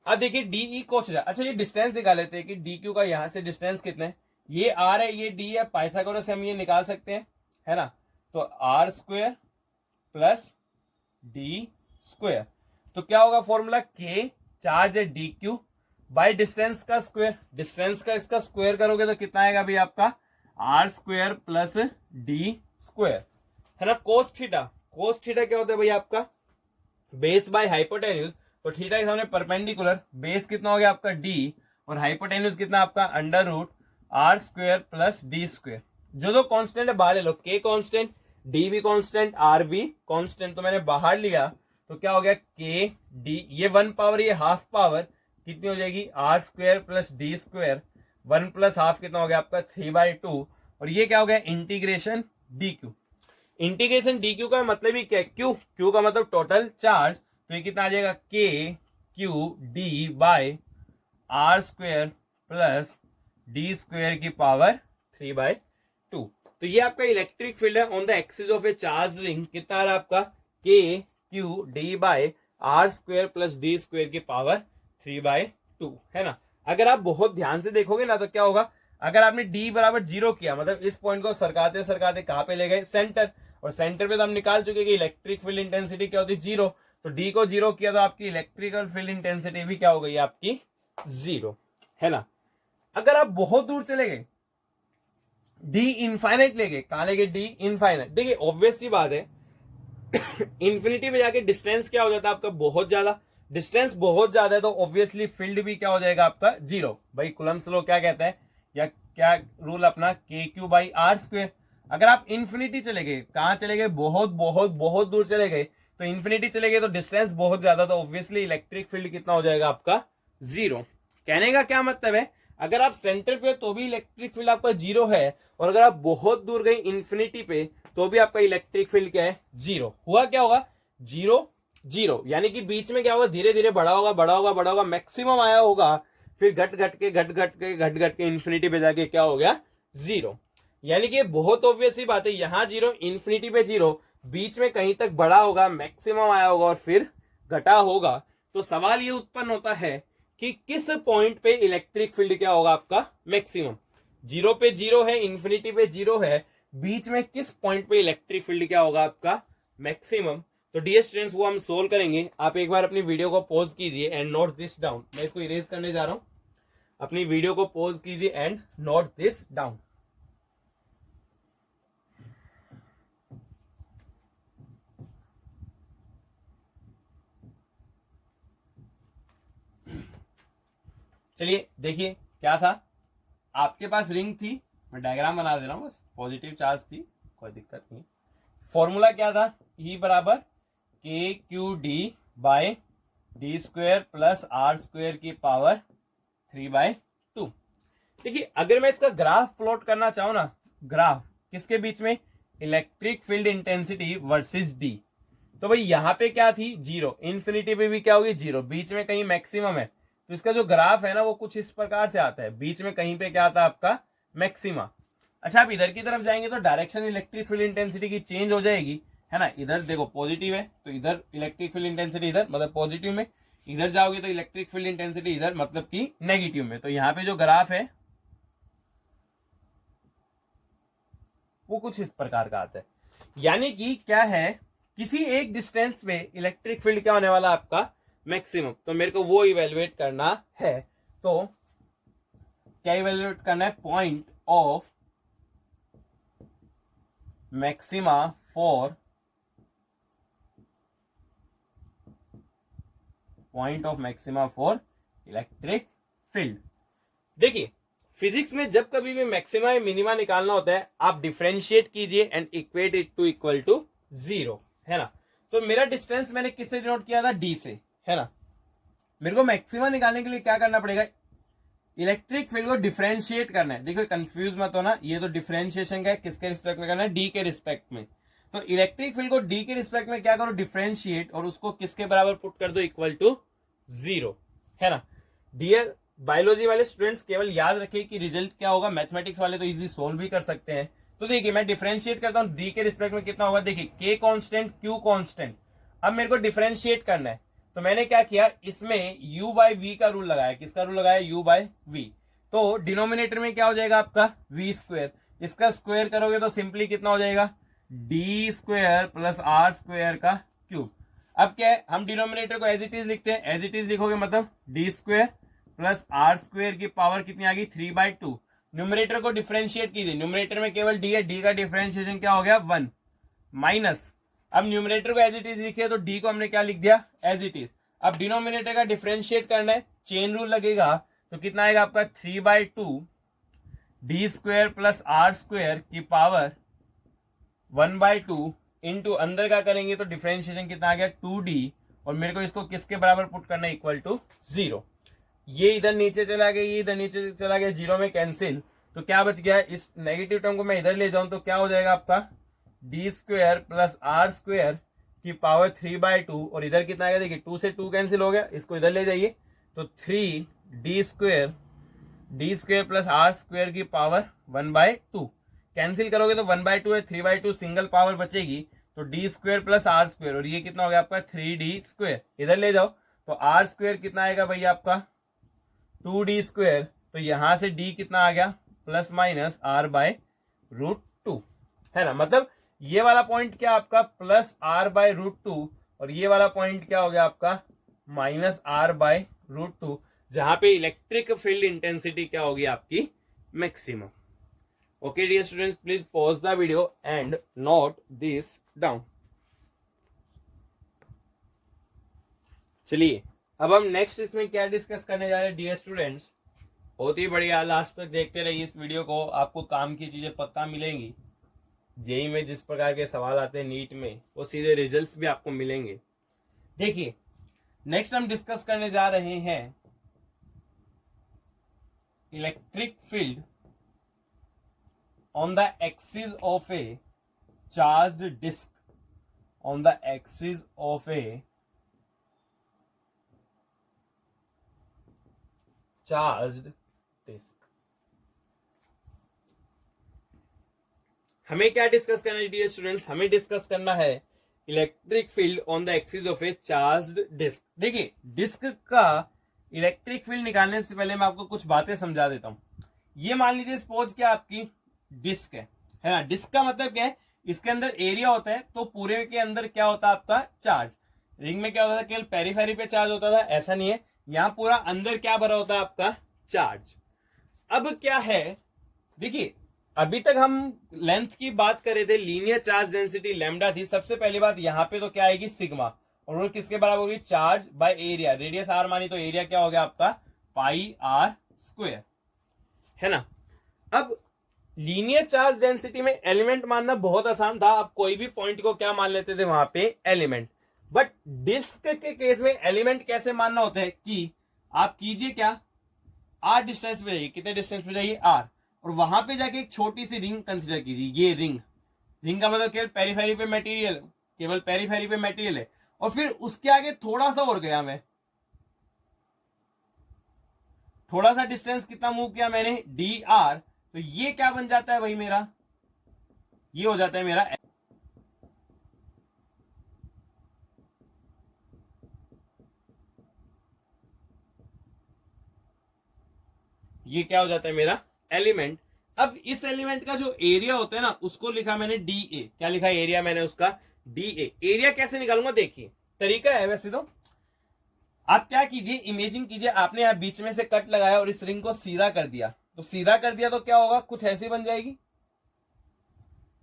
अब देखिए DE cos थीटा, अच्छा ये डिस्टेंस निकाल लेते हैं कि DQ का यहां से डिस्टेंस कितने, ये R है, ये D है, पाइथागोरस से हम ये निकाल सकते हैं, है ना। तो R square plus D square, तो क्या होगा फॉर्मूला, के चार्ज है डी क्यू, बाय डिस्टेंस का स्क्वायर, डिस्टेंस का इसका स्क्वायर करोगे तो कितना आएगा भाई आपका R square plus D square, है ना। कोस थीटा, कोस थीटा क्या होता है भाई आपका बेस बाय हाइपोटेन्यूज, तो थीटा के सामने परपेंडिकुलर, बेस कितना हो गया आपका डी और हाइपोटेन्यूज कितना आपका under root R square plus D square. जो जो कांस्टेंट है बाहर ले लो, के कांस्टेंट, डी भी कांस्टेंट, आर भी कांस्टेंट, तो मैंने बाहर लिया तो क्या हो गया के डी, ये 1 पावर ये हाफ पावर कितनी हो जाएगी R square plus D square, 1 plus half कितना हो गया आपका 3/2, और ये क्या हो गया integration D Q. Integration D Q का मतलब ही क्या, क्यू, क्यू का मतलब टोटल चार्ज, तो ये कितना आ जाएगा K Q D by R square plus D square की पावर 3/2। तो ये आपका इलेक्ट्रिक फील्ड है on the axis of a charge ring, कितना आ रहा है आपका K Q D by R square plus D square की पावर 3/2, है ना। अगर आप बहुत ध्यान से देखोगे ना तो क्या होगा, अगर आपने d बराबर 0 किया, मतलब इस पॉइंट को सरकाते सरकाते कहां पे ले गए सेंटर, और सेंटर पे तो हम निकाल चुके कि इलेक्ट्रिक फील्ड इंटेंसिटी क्या होती है 0, तो d को 0 किया तो आपकी इलेक्ट्रिकल फील्ड इंटेंसिटी भी क्या हो गई आपकी 0, है ना। अगर आप बहुत दूर चले गए, d इनफाइनाइट ले गए, कहां ले गए d इनफाइनाइट, देखिए ऑब्वियस सी बात है इंफिनिटी पे जाके डिस्टेंस क्या हो जाता है आपका बहुत ज्यादा, डिस्टेंस बहुत ज्यादा है तो ऑब्वियसली फील्ड भी क्या हो जाएगा आपका 0। भाई कुलम्स लॉ क्या कहता है, या क्या रूल अपना के क्यू बाई आर स्क्वायर। अगर आप इन्फिनिटी चले गए, कहां चले गए बहुत बहुत बहुत दूर चले गए, तो इन्फिनिटी चले गए तो डिस्टेंस बहुत ज्यादा, तो ऑब्वियसली इलेक्ट्रिक फील्ड कितना हो जाएगा आपका 0। कहने का क्या मतलब है, अगर आप सेंटर पे तो भी इलेक्ट्रिक फील्ड आपका 0 है, और अगर आप बहुत दूर गए इन्फिनिटी पे तो भी आपका इलेक्ट्रिक फील्ड क्या है 0। हुआ क्या होगा 0 0, यानी कि बीच में क्या होगा धीरे धीरे बड़ा होगा बड़ा होगा बड़ा होगा, मैक्सिमम आया होगा, फिर घट घट के इन्फिनिटी पे जाके क्या हो गया 0। यानी कि बहुत ऑब्वियस ही बात है, यहां 0 इन्फिनिटी पे 0, बीच में कहीं तक बड़ा होगा, मैक्सिमम आया होगा और फिर घटा होगा। तो सवाल ये उत्पन्न होता है कि किस पॉइंट पे इलेक्ट्रिक फील्ड क्या होगा आपका मैक्सिमम, 0 पे 0 है, इन्फिनिटी पे 0 है, बीच में किस पॉइंट पे इलेक्ट्रिक फील्ड क्या होगा आपका मैक्सिमम। तो डियर स्टूडेंट्स वो हम सोल्व करेंगे। आप एक बार अपनी वीडियो को पॉज कीजिए एंड नोट दिस डाउन, मैं इसको इरेज करने जा रहा हूं, अपनी वीडियो को पॉज कीजिए एंड नोट दिस डाउन। चलिए देखिए क्या था, आपके पास रिंग थी, मैं डायग्राम बना दे रहा हूं, बस पॉजिटिव चार्ज थी, कोई दिक्कत नहीं। फॉर्मूला क्या था, E बराबर K Q D by D square plus are square की पावर 3/2। देखिए अगर मैं इसका ग्राफ प्लॉट करना चाहूं ना, ग्राफ किसके बीच में, electric field intensity versus D, तो भाई यहां पे क्या थी 0, इन्फिनिटी पे भी क्या होगी 0, बीच में कहीं मैक्सिमम है, तो इसका जो ग्राफ है ना वो कुछ इस प्रकार से आता है, बीच में कहीं पे क्या आता है आपका मैक्सिमा। अच्छा आप इधर की तरफ जाएंगे तो डायरेक्शन इलेक्ट्रिक फील्ड इंटेंसिटी की चेंज हो जाएगी, है ना। इधर देखो पॉजिटिव है तो इधर इलेक्ट्रिक फील्ड इंटेंसिटी इधर मतलब पॉजिटिव में, इधर जाओगे तो इलेक्ट्रिक फील्ड इंटेंसिटी इधर मतलब कि नेगेटिव में। तो यहाँ पे जो ग्राफ है वो कुछ इस प्रकार का आता है, यानी कि क्या है किसी एक डिस्टेंस पे इलेक्ट्रिक फील्ड क्या होने वाला आपका मैक्सिमम, तो मेरे को वो इवेल्युएट करना है। तो क्या इवेल्युएट करना है, point of maxima for point of maxima for electric field. देखिए फिजिक्स में जब कभी भी मैक्सिमा या मिनिमा निकालना होता है आप डिफरेंशिएट कीजिए and equate it to equal to 0, है ना। तो मेरा डिस्टेंस मैंने किससे डिनोट किया था, डी से, है ना। मेरे को मैक्सिमा निकालने के लिए क्या करना पड़ेगा, इलेक्ट्रिक फील्ड को डिफरेंशिएट करना है। देखो कंफ्यूज मत होना, ये तो डिफरेंशिएशन का है, किसके रिस्पेक्ट में करना है, डी के रिस्पेक्ट में। तो इलेक्ट्रिक फील्ड को डी के रिस्पेक्ट में क्या करो डिफरेंशिएट, और उसको किसके बराबर पुट कर दो, इक्वल टू 0, है ना। डियर बायोलॉजी वाले स्टूडेंट्स केवल याद रखिए कि रिजल्ट क्या होगा, मैथमेटिक्स वाले तो इजी सोल्व भी कर सकते हैं। तो देखिए मैं डिफरेंशिएट करता हूं, डी के रिस्पेक्ट में कितना होगा, देखिए के कांस्टेंट क्यू कांस्टेंट, अब मेरे को डिफरेंशिएट करना है, तो मैंने क्या किया इसमें u बाय वी का रूल लगाया, किसका रूल लगाया, u बाय वी। तो डिनोमिनेटर में क्या हो जाएगा आपका v स्क्वायर, इसका स्क्वायर करोगे तो सिंपली कितना हो जाएगा D square plus are square का क्यूब। अब क्या है हम डिनोमिनेटर को एज इट इज लिखते हैं, एज इट इज लिखोगे मतलब D square plus R square की पावर कितनी आ गई 3/2। न्यूमरेटर को डिफरेंशिएट कीजिए, न्यूमरेटर में केवल डी है, डी का डिफरेंशिएशन क्या हो गया 1 माइनस, अब न्यूमरेटर को एज इट इज लिखे तो डी को हमने क्या लिख दिया एज इट इज। अब डिनोमिनेटर का डिफरेंशिएट करना है, चेन रूल लगेगा, तो कितना आएगा आपका 3/2 D square plus R square की पावर 1/2 इंटू अंदर का करेंगे तो डिफरेंशिएशन कितना आ गया 2d, और मेरे को इसको किसके बराबर पुट करना है इक्वल टू 0। ये इधर नीचे चला गया, ये इधर नीचे चला गया, 0 में कैंसिल, तो क्या बच गया, इस नेगेटिव टर्म को मैं इधर ले जाऊं तो क्या हो जाएगा आपका D square plus R square की पावर 3/2, और इधर कितना आएगा देखिए 2 से 2 कैंसिल हो गया, इसको इधर ले जाइए तो 3d square plus R square की पावर 1/2, कैंसिल करोगे तो 1/2 है, 3/2 सिंगल पावर बचेगी, तो D square plus R square, और ये कितना हो गया आपका 3d स्क्वेयर, इधर ले जाओ तो आर स्क्वेयर कितना आएगा भैया आपका 2d स्क्वेयर, तो यहां से d कितना आ गया प्लस माइनस r/√2, है ना। मतलब ये वाला पॉइंट क्या आपका प्लस r/√2, और ये वाला पॉइंट क्या हो गया आपका माइनस r/√2, जहां पे इलेक्ट्रिक फील्ड इंटेंसिटी क्या होगी आपकी maximum. Okay dear students, please pause the video and note this down. चलिए अब हम नेक्स्ट इसमें क्या डिस्कस करने जा रहे हैं डियर स्टूडेंट्स, बहुत ही बढ़िया, लास्ट तक देखते रहिए इस वीडियो को, आपको काम की चीजें पक्का मिलेंगी। जेई में जिस प्रकार के सवाल आते हैं नीट में, वो सीधे रिजल्ट्स भी आपको मिलेंगे। देखिए नेक्स्ट हम डिस्कस करने जा रहे हैं electric field on the axis of a charged disk, on the axis of a charged disk। हमें क्या डिस्कस करना है डियर स्टूडेंट्स, हमें डिस्कस करना है electric field on the axis of a charged disc. देखिए डिस्क का इलेक्ट्रिक फील्ड निकालने से पहले मैं आपको कुछ बातें समझा देता हूं। ये मान लीजिए सपोज क्या आपकी डिस्क है ना, डिस्क का मतलब क्या है, इसके अंदर एरिया होता है, तो पूरे के अंदर क्या होता है आपका चार्ज। रिंग में क्या होता था केवल पेरीफेरी पे चार्ज होता था, ऐसा नहीं है, यहां पूरा अंदर क्या भरा होता है आपका चार्ज। अब क्या है देखिए, अभी तक हम लेंथ की बात कर रहे थे, लीनियर चार्ज डेंसिटी लैम्डा थी, सबसे पहली बात यहां पे तो क्या आएगी सिग्मा, और वो किसके बराबर होगी charge by area, radius R मानी तो एरिया क्या हो गया आपका पाई आर स्क्वायर, है ना। अब लीनियर चार्ज डेंसिटी में एलिमेंट मानना बहुत आसान था, आप कोई भी पॉइंट को क्या मान लेते थे वहां पे एलिमेंट। बट डिस्क के केस में एलिमेंट कैसे मानना होता है कि आप कीजिए क्या, आर डिस्टेंस पे जाइए, कितने डिस्टेंस पे जाइए आर, और वहां पे जाके एक छोटी सी रिंग कंसिडर कीजिए, ये रिंग, रिंग का मतलब केवल पेरीफेरी पे मटेरियल, केवल पेरीफेरी पे मटेरियल है, और फिर उसके आगे थोड़ा सा और गया मैं, थोड़ा सा डिस्टेंस कितना मूव किया मैंने डी आर, तो ये क्या बन जाता है भाई मेरा, ये हो जाता है मेरा, ये क्या हो जाता है मेरा एलिमेंट। अब इस एलिमेंट का जो एरिया होता है ना उसको लिखा मैंने डी ए, क्या लिखा एरिया मैंने उसका डी ए। एरिया कैसे निकालूंगा देखिए, तरीका है वैसे तो, आप क्या कीजिए इमेजिन कीजिए आपने यहां बीच में से कट लगाया और इस रिंग को सीधा कर दिया, तो सीधा कर दिया तो क्या होगा कुछ ऐसी बन जाएगी,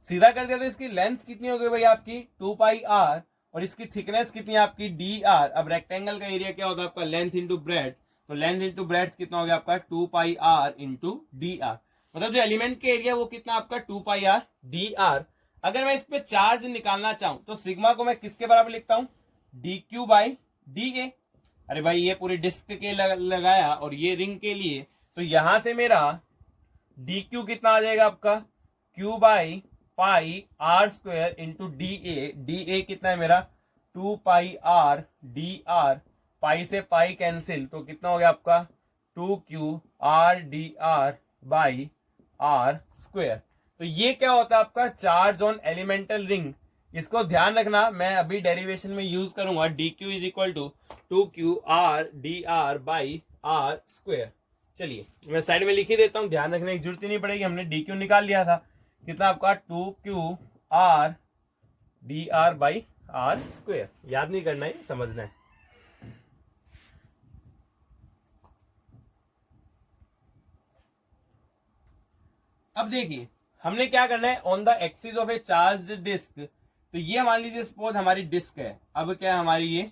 सीधा कर दिया तो इसकी लेंथ कितनी हो गई भाई आपकी 2πr, और इसकी थिकनेस कितनी आपकी dr। अब रेक्टेंगल का एरिया क्या होता है आपका लेंथ इंटू ब्रेड्थ, तो लेंथ इंटू ब्रेड्थ कितना हो गया आपका 2πr इंटू dr, मतलब जो एलिमेंट के एरिया वो कितना आपका 2πr dr। अगर मैं इस पे चार्ज निकालना चाहूं तो सिग्मा को मैं किसके बराबर लिखता हूं dq/da। अरे भाई ये पूरी डिस्क के लगाया और ये रिंग के लिए, तो यहां से मेरा dq कितना आ जाएगा आपका q/πr² इंटू डी ए कितना है मेरा 2πr dr, पाई से पाई कैंसिल, तो कितना हो गया आपका 2qr/r²। तो ये क्या होता है आपका चार्ज ऑन एलिमेंटल रिंग। इसको ध्यान रखना, मैं अभी डेरिवेशन में यूज करूंगा dq is equal to 2qr/dr/r²। चलिए मैं साइड में लिख ही देता हूं, ध्यान रखने की जरूरत ही नहीं पड़ेगी, हमने dq निकाल लिया था, कितना आपका 2qr/dr/r²। याद नहीं करना है, समझना है। अब देखिए हमने क्या करना है, on the axis of a charged disc, तो ये मान लीजिए सपोज हमारी डिस्क है। अब क्या है हमारी ये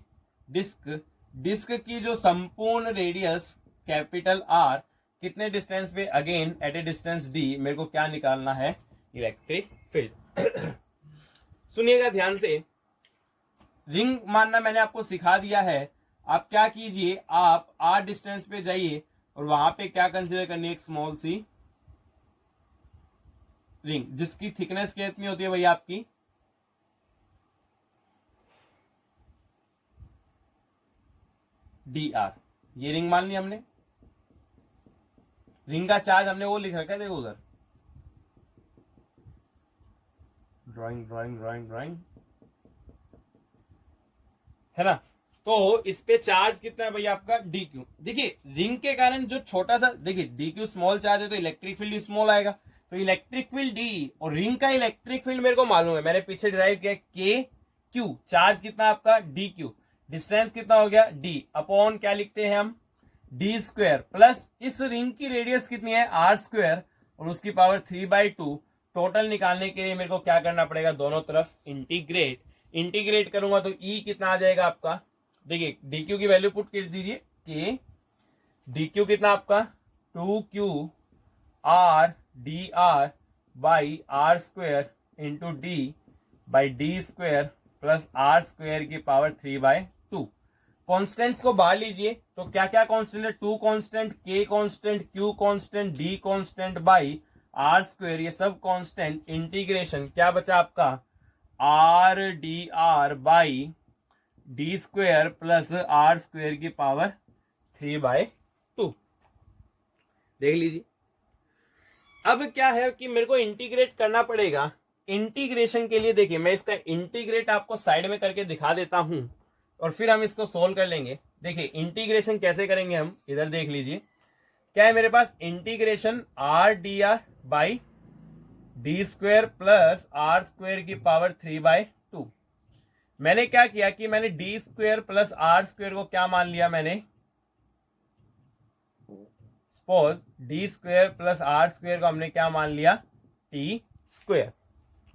डिस्क, डिस्क की जो संपूर्ण रेडियस कैपिटल आर कितने डिस्टेंस पे, again at a distance D, मेरे को क्या निकालना है, इलेक्ट्रिक फील्ड। सुनिएगा ध्यान से, रिंग मानना मैंने आपको सिखा दिया है। आप क्या कीजिए, आप आर डिस्टेंस पे जाइए और वहां पे क्या कंसीडर करनी है, एक स्मॉल सी रिंग जिसकी थिकनेस कितनी होती है भैया आपकी, डी आर। ये रिंग मान ली हमने, रिंग का चार्ज हमने वो लिख रखा है, देखो उधर, ड्राइंग ड्राइंग ड्राइंग ड्राइंग, है ना। तो इस पे चार्ज कितना है भैया आपका, डी क्यू। देखिए रिंग के कारण जो छोटा सा, देखिए डी क्यू स्मॉल चार्ज है तो इलेक्ट्रिक फील्ड भी स्मॉल आएगा, तो इलेक्ट्रिक फील्ड डी, और रिंग का इलेक्ट्रिक फील्ड मेरे को मालूम है, मैंने पीछे डिराइव किया के क्यू, चार्ज कितना आपका डी क्यू, डिस्टेंस कितना हो गया डी, अपॉन क्या लिखते हैं हम, डी स्क्वायर, प्लस इस रिंग की रेडियस कितनी है आर स्क्वायर, और उसकी पावर 3/2। टोटल निकालने के लिए मेरे को क्या करना पड़ेगा, दोनों तरफ इंटीग्रेट, इंटीग्रेट करूंगा तो ई कितना आ जाएगा आपका, देखिए डी क्यू की वैल्यू पुट कर दीजिए, के डी क्यू कितना आपका 2q R D R by R square into D by D square plus are square की पावर 3/2। कॉन्स्टेंट्स को बाहर लीजिए, तो क्या क्या कॉन्स्टेंट है, 2 constant, K constant, Q constant, D constant by R square, ये सब कॉन्स्टेंट, इंटीग्रेशन क्या बचा आपका, R D R by D square plus are square की पावर 3/2। देख लीजिए। अब क्या है कि मेरे को इंटीग्रेट करना पड़ेगा, इंटीग्रेशन के लिए देखिए मैं इसका इंटीग्रेट आपको साइड में करके दिखा देता हूं और फिर हम इसको सोल्व कर लेंगे। देखिए इंटीग्रेशन कैसे करेंगे हम, इधर देख लीजिए, क्या है मेरे पास, integration R D R by D square plus are square की पावर 3/2। मैंने क्या किया कि मैंने D square plus are square को क्या मान लिया, मैंने suppose D square plus are square को हमने क्या मान लिया, टी स्क्वायर,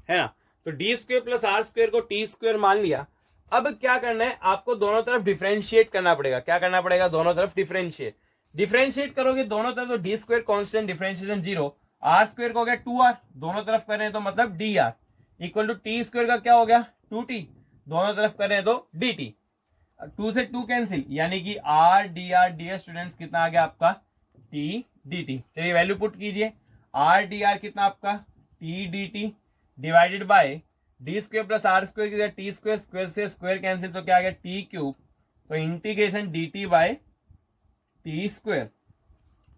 है ना। तो D square plus are square को टी स्क्वायर मान लिया। अब क्या करना है, आपको दोनों तरफ डिफरेंशिएट करना पड़ेगा। क्या करना पड़ेगा, दोनों तरफ डिफरेंशिएट, डिफरेंशिएट करोगे दोनों तरफ तो D square constant, differentiation 0, R square को हो गया 2r, दोनों तरफ कर रहे हैं तो मतलब D R equal to T square का क्या हो गया 2t, दोनों तरफ कर रहे हैं तो डी टी, 2 से 2 कैंसिल, यानी कि r D r d s students कितना आ गया आपका टी डी टी। चलिए वैल्यू पुट कीजिए, आर डी आर कितना आपका t d t divided by D square plus are square की टी स्क्वायर, स्क्वायर से स्क्वायर कैंसिल तो क्या आ गया टी क्यूब, तो integration d t by t square,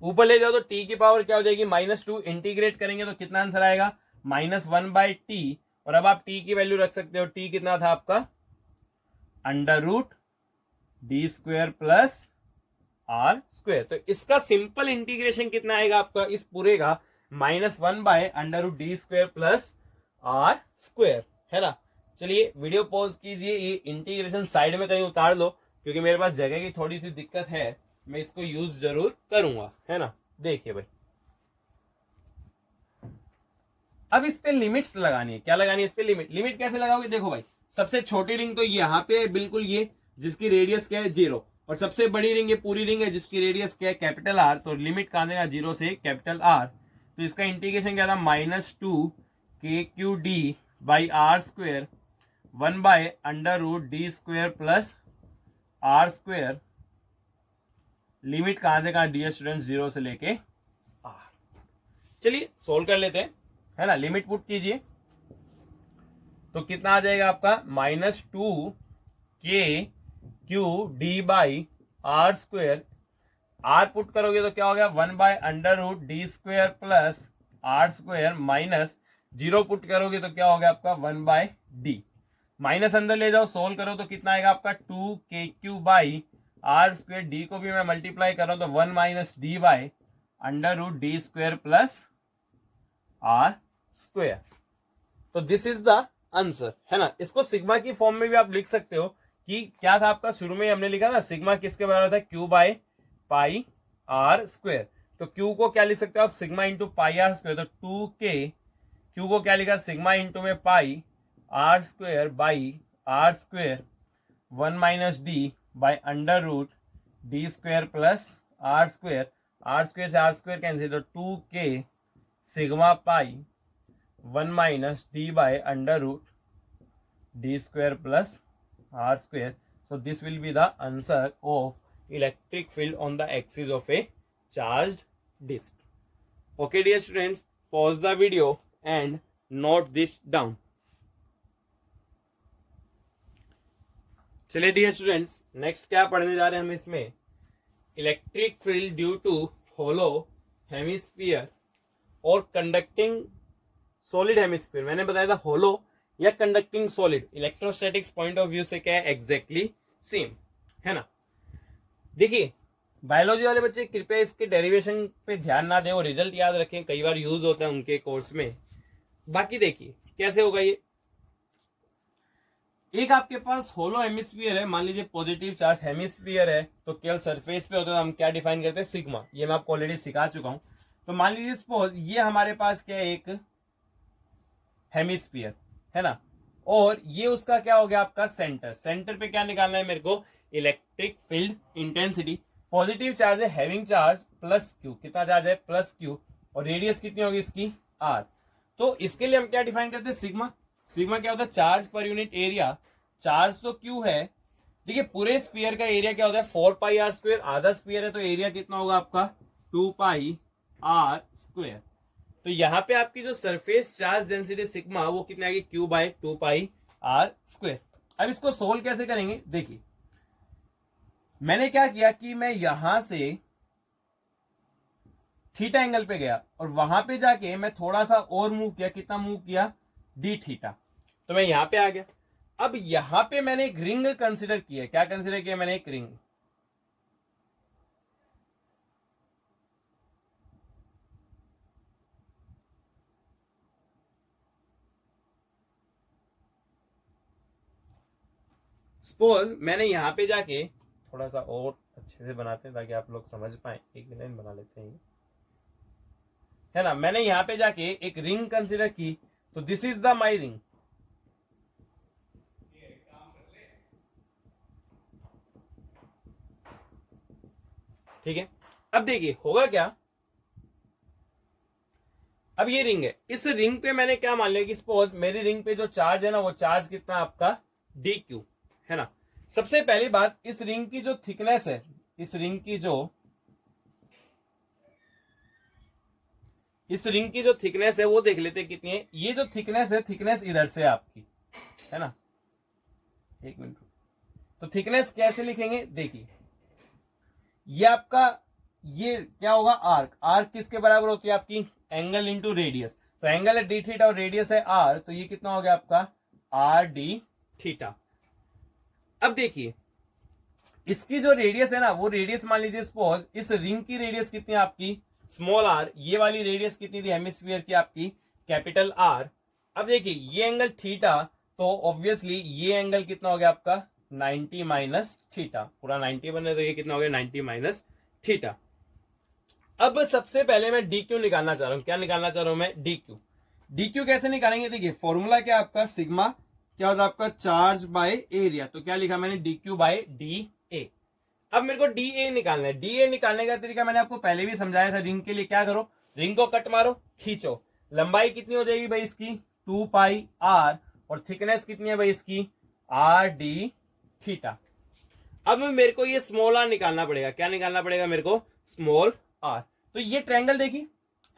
ऊपर ले जाओ तो टी की पावर क्या हो जाएगी -2, इंटीग्रेट करेंगे तो कितना आंसर आएगा -1/t, और अब आप टी की वैल्यू रख सकते हो, टी कितना था आपका √d square plus are square. तो इसका सिंपल इंटीग्रेशन कितना आएगा आपका इस पूरे का -1/√d square plus are square, है ना। चलिए वीडियो पॉज कीजिए, ये इंटीग्रेशन साइड में कहीं उतार लो क्योंकि मेरे पास जगह की थोड़ी सी दिक्कत है, मैं इसको यूज जरूर करूंगा, है ना। देखिए भाई अब इस पे लिमिट्स लगानी है, क्या लगानी है इस पे लिमिट, लिमिट कैसे लगाओगे, देखो भाई सबसे छोटी रिंग तो यहाँ पे बिल्कुल ये जिसकी रेडियस क्या है 0, और सबसे बड़ी रिंग ये पूरी रिंग है जिसकी रेडियस क्या है कैपिटल आर, तो लिमिट कहां देगा 0 से कैपिटल आर, तो इसका इंटीग्रेशन क्या था -2 KQD by R square 1/√d square plus are square, limit कहां से कहां डी स्टूडेंट 0 से लेके आर। चलिए सोल्व कर लेते हैं, है ना। लिमिट पुट कीजिए तो कितना आ जाएगा आपका -2 KQD by R square, R put करोगे तो क्या हो गया 1/√d square plus are square minus 0 put करोगे तो क्या हो गया आपका 1/d, माइनस अंदर ले जाओ सोल्व करो तो कितना आएगा आपका 2 KQ by R square, D को भी मैं मल्टीप्लाई कर रहा हूं तो 1 - d by √d square plus are square. तो दिस इज द आंसर, है ना। इसको सिग्मा की फॉर्म में भी आप लिख सकते हो कि क्या था आपका, शुरू में हमने लिखा था सिग्मा किसके बराबर था Q/π r स्क्वायर, तो Q को क्या लिख सकते हो आप, sigma into pi R square, तो 2K, Q को क्या लिखा, सिग्मा इंटू में pi R square by R square 1 minus D by under root D square plus are square से आर स्क्वायर कैंसिल, तो 2K sigma pi 1 minus D by under root D square plus are square. So this will be the answer of electric field on the axis of a charged disk. Okay dear students, pause the video and note this down. चलिए dear students, next क्या पढ़ने जा रहे हैं हम इसमें, electric field due to hollow hemisphere और conducting solid hemisphere. मैंने बताया था होलो या conducting solid, electrostatics point of view से क्या है, एग्जैक्टली सेम है ना. देखिए बायोलॉजी वाले बच्चे कृपया इसके डेरिवेशन पे ध्यान ना दें और रिजल्ट याद रखें, कई बार यूज होता है उनके कोर्स में. बाकी देखिए कैसे होगा ये, एक आपके पास होलो हेमिस्फीयर है, मान लीजिए पॉजिटिव चार्ज हेमिस्फीयर है, तो केवल सरफेस पे होता है, हम क्या डिफाइन करते हैं, सिग्मा. ये मैं आपको ऑलरेडी सिखा चुका हूं. तो मान लीजिए सपोज ये हमारे पास क्या है, एक हेमिस्फीयर है ना, और ये उसका क्या हो गया आपका सेंटर. सेंटर पे क्या निकालना है मेरे को, electric field intensity. Positive charge है, हैविंग चार्ज प्लस क्यू, कितना चार्ज है, प्लस क्यू, और रेडियस कितनी होगी इसकी, आर. तो इसके लिए हम क्या डिफाइन करते हैं, सिग्मा. सिग्मा क्या होता है, charge per unit area. Charge तो क्यू है, देखिए पूरे स्फीयर का एरिया क्या होता है, 4 पाई आर स्क्वायर. आधा स्फीयर है तो एरिया कितना होगा आपका, 2 पाई आर स्क्वायर. तो यहाँ पे आपकी जो सरफेस चार्ज डेंसिटी सिग्मा वो कितनी आएगी, Q by 2 pi R square. अब इसको सोल्व कैसे करेंगे, देखिए मैंने क्या किया कि मैं यहां से थीटा एंगल पे गया और वहां पे जाके मैं थोड़ा सा और मूव किया. कितना मूव किया, डी थीटा. तो मैं यहां पे आ गया. अब यहां पे मैंने एक रिंग कंसिडर किया. क्या कंसिडर किया मैंने, एक रिंग. सपोज मैंने यहां पे जाके थोड़ा सा और अच्छे से बनाते हैं ताकि आप लोग समझ पाए, एक लाइन बना लेते हैं है ना. मैंने यहां पे जाके एक रिंग कंसिडर की, तो this is the my ring. ठीक है, अब देखिए होगा क्या, अब ये रिंग है, इस रिंग पे मैंने क्या मान लिया कि सपोज मेरी रिंग पे जो चार्ज है ना, वो चार्ज कितना आपका डी क्यू है ना. सबसे पहली बात, इस रिंग की जो थिकनेस है, इस रिंग की जो थिकनेस है वो देख लेते हैं कितनी है. ये जो थिकनेस है, थिकनेस इधर से आपकी है ना, एक मिनट. तो थिकनेस कैसे लिखेंगे, देखिए ये आपका, ये क्या होगा, आर्क. आर्क किसके बराबर होती है आपकी, एंगल इंटू रेडियस. तो एंगल है डी थीटा और रेडियस है आर, तो ये कितना हो गया आपका, आर डी थीटा. अब देखिए इसकी जो रेडियस है ना, वो रेडियस मान लीजिए सपोज इस रिंग की रेडियस कितनी है आपकी, स्मॉल आर. ये वाली रेडियस कितनी थी हेमिस्फीयर की आपकी, कैपिटल आर. अब देखिए ये एंगल थीटा, तो ऑब्वियसली ये एंगल कितना हो गया आपका, 90 माइनस थीटा. पूरा 90 बन रहा है तो ये कितना हो गया, 90 माइनस थीटा. अब सबसे पहले मैं डी क्यू निकालना चाह रहा हूं. क्या निकालना चाह रहा हूं मैं, डी क्यू. डी क्यू कैसे निकालेंगे, देखिए फॉर्मूला क्या आपका, सिग्मा क्या होता है आपका, चार्ज बाय एरिया. तो क्या लिखा मैंने, D Q by D A. अब मेरे को डी ए निकालना है. डी ए निकालने का तरीका मैंने आपको पहले भी समझाया था. रिंग के लिए क्या करो, रिंग को कट मारो, खींचो. लंबाई कितनी हो जाएगी भाई इसकी, 2 पाई आर, और थिकनेस कितनी है भाई इसकी, आर डी थीटा. अब मेरे को ये स्मॉल आर निकालना पड़ेगा. क्या निकालना पड़ेगा मेरे को, स्मॉल आर. तो ये ट्रायंगल देखिए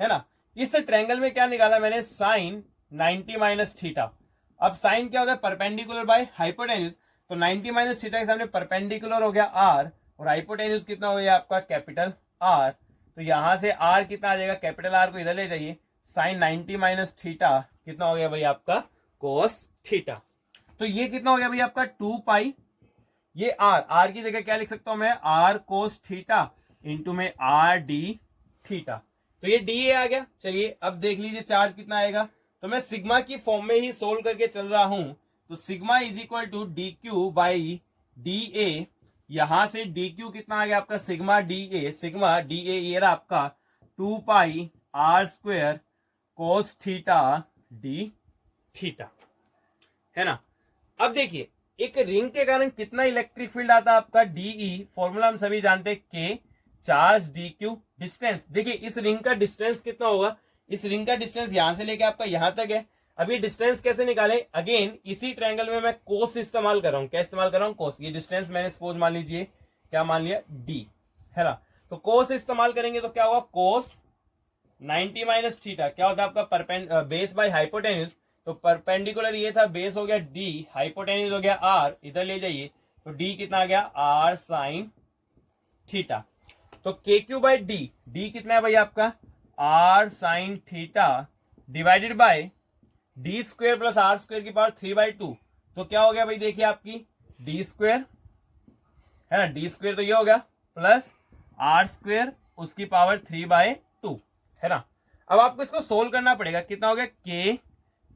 है ना, इस ट्रायंगल में क्या निकाला मैंने, साइन 90 माइनस थीटा. अब साइन क्या होता है, परपेंडिकुलर बाय हाइपोटेन्यूज. तो 90 माइनस थीटा के सामने परपेंडिकुलर हो गया आर, और हाइपोटेन्यूज कितना हो गया आपका, कैपिटल आर. तो यहां से आर कितना आ जाएगा, कैपिटल आर को इधर ले जाइए, साइन 90 माइनस थीटा कितना हो गया भाई आपका, कोस थीटा. तो ये कितना हो गया भाई आपका, 2 पाई, ये आर की जगह क्या लिख सकता हूं मैं, आर कोस थीटा इंटू में आर डी थीटा. तो ये डी ए आ गया. चलिए अब देख लीजिए चार्ज कितना आएगा. तो मैं सिग्मा की फॉर्म में ही सोल्व करके चल रहा हूं. तो sigma is equal to D Q by D A. यहां से डी क्यू कितना आ गया आपका, sigma D A. Sigma D A ये रहा आपका 2 pi r square cos theta d theta, है ना। अब देखिए एक रिंग के कारण कितना इलेक्ट्रिक फील्ड आता है आपका, डीई, फॉर्मूला हम सभी जानते हैं, के चार्ज डी क्यू डिस्टेंस। देखिए इस रिंग का डिस्टेंस कितना होगा, इस रिंग का डिस्टेंस यहां से लेके आपका यहां तक है। अब ये डिस्टेंस कैसे निकालें, अगेन इसी ट्रायंगल में मैं कोस इस्तेमाल कर रहा हूं। क्या इस्तेमाल कर रहा हूं, कोस। ये डिस्टेंस मैंने सपोज मान लीजिए क्या मान लिया, डी, है ना। तो कोस इस्तेमाल करेंगे तो क्या होगा, कोस 90 माइनस थीटा क्या होता है आपका, बेस बाय हाइपोटेन्यूज। तो परपेंडिकुलर ये था, बेस हो गया डी, हाइपोटेन्यूज हो गया आर, इधर ले जाइए तो डी कितना आ गया, आर साइन थीटा। तो के क्यू बाई डी, डी कितना है भाई आपका, R sine theta divided by D square plus R square की पावर 3/2। तो क्या हो गया भाई, देखिए आपकी डी स्क्वेयर, है ना, डी स्क्वेयर तो ये हो गया प्लस आर स्क्वेयर उसकी पावर 3/2, है ना। अब आपको इसको सोल्व करना पड़ेगा, कितना हो गया, K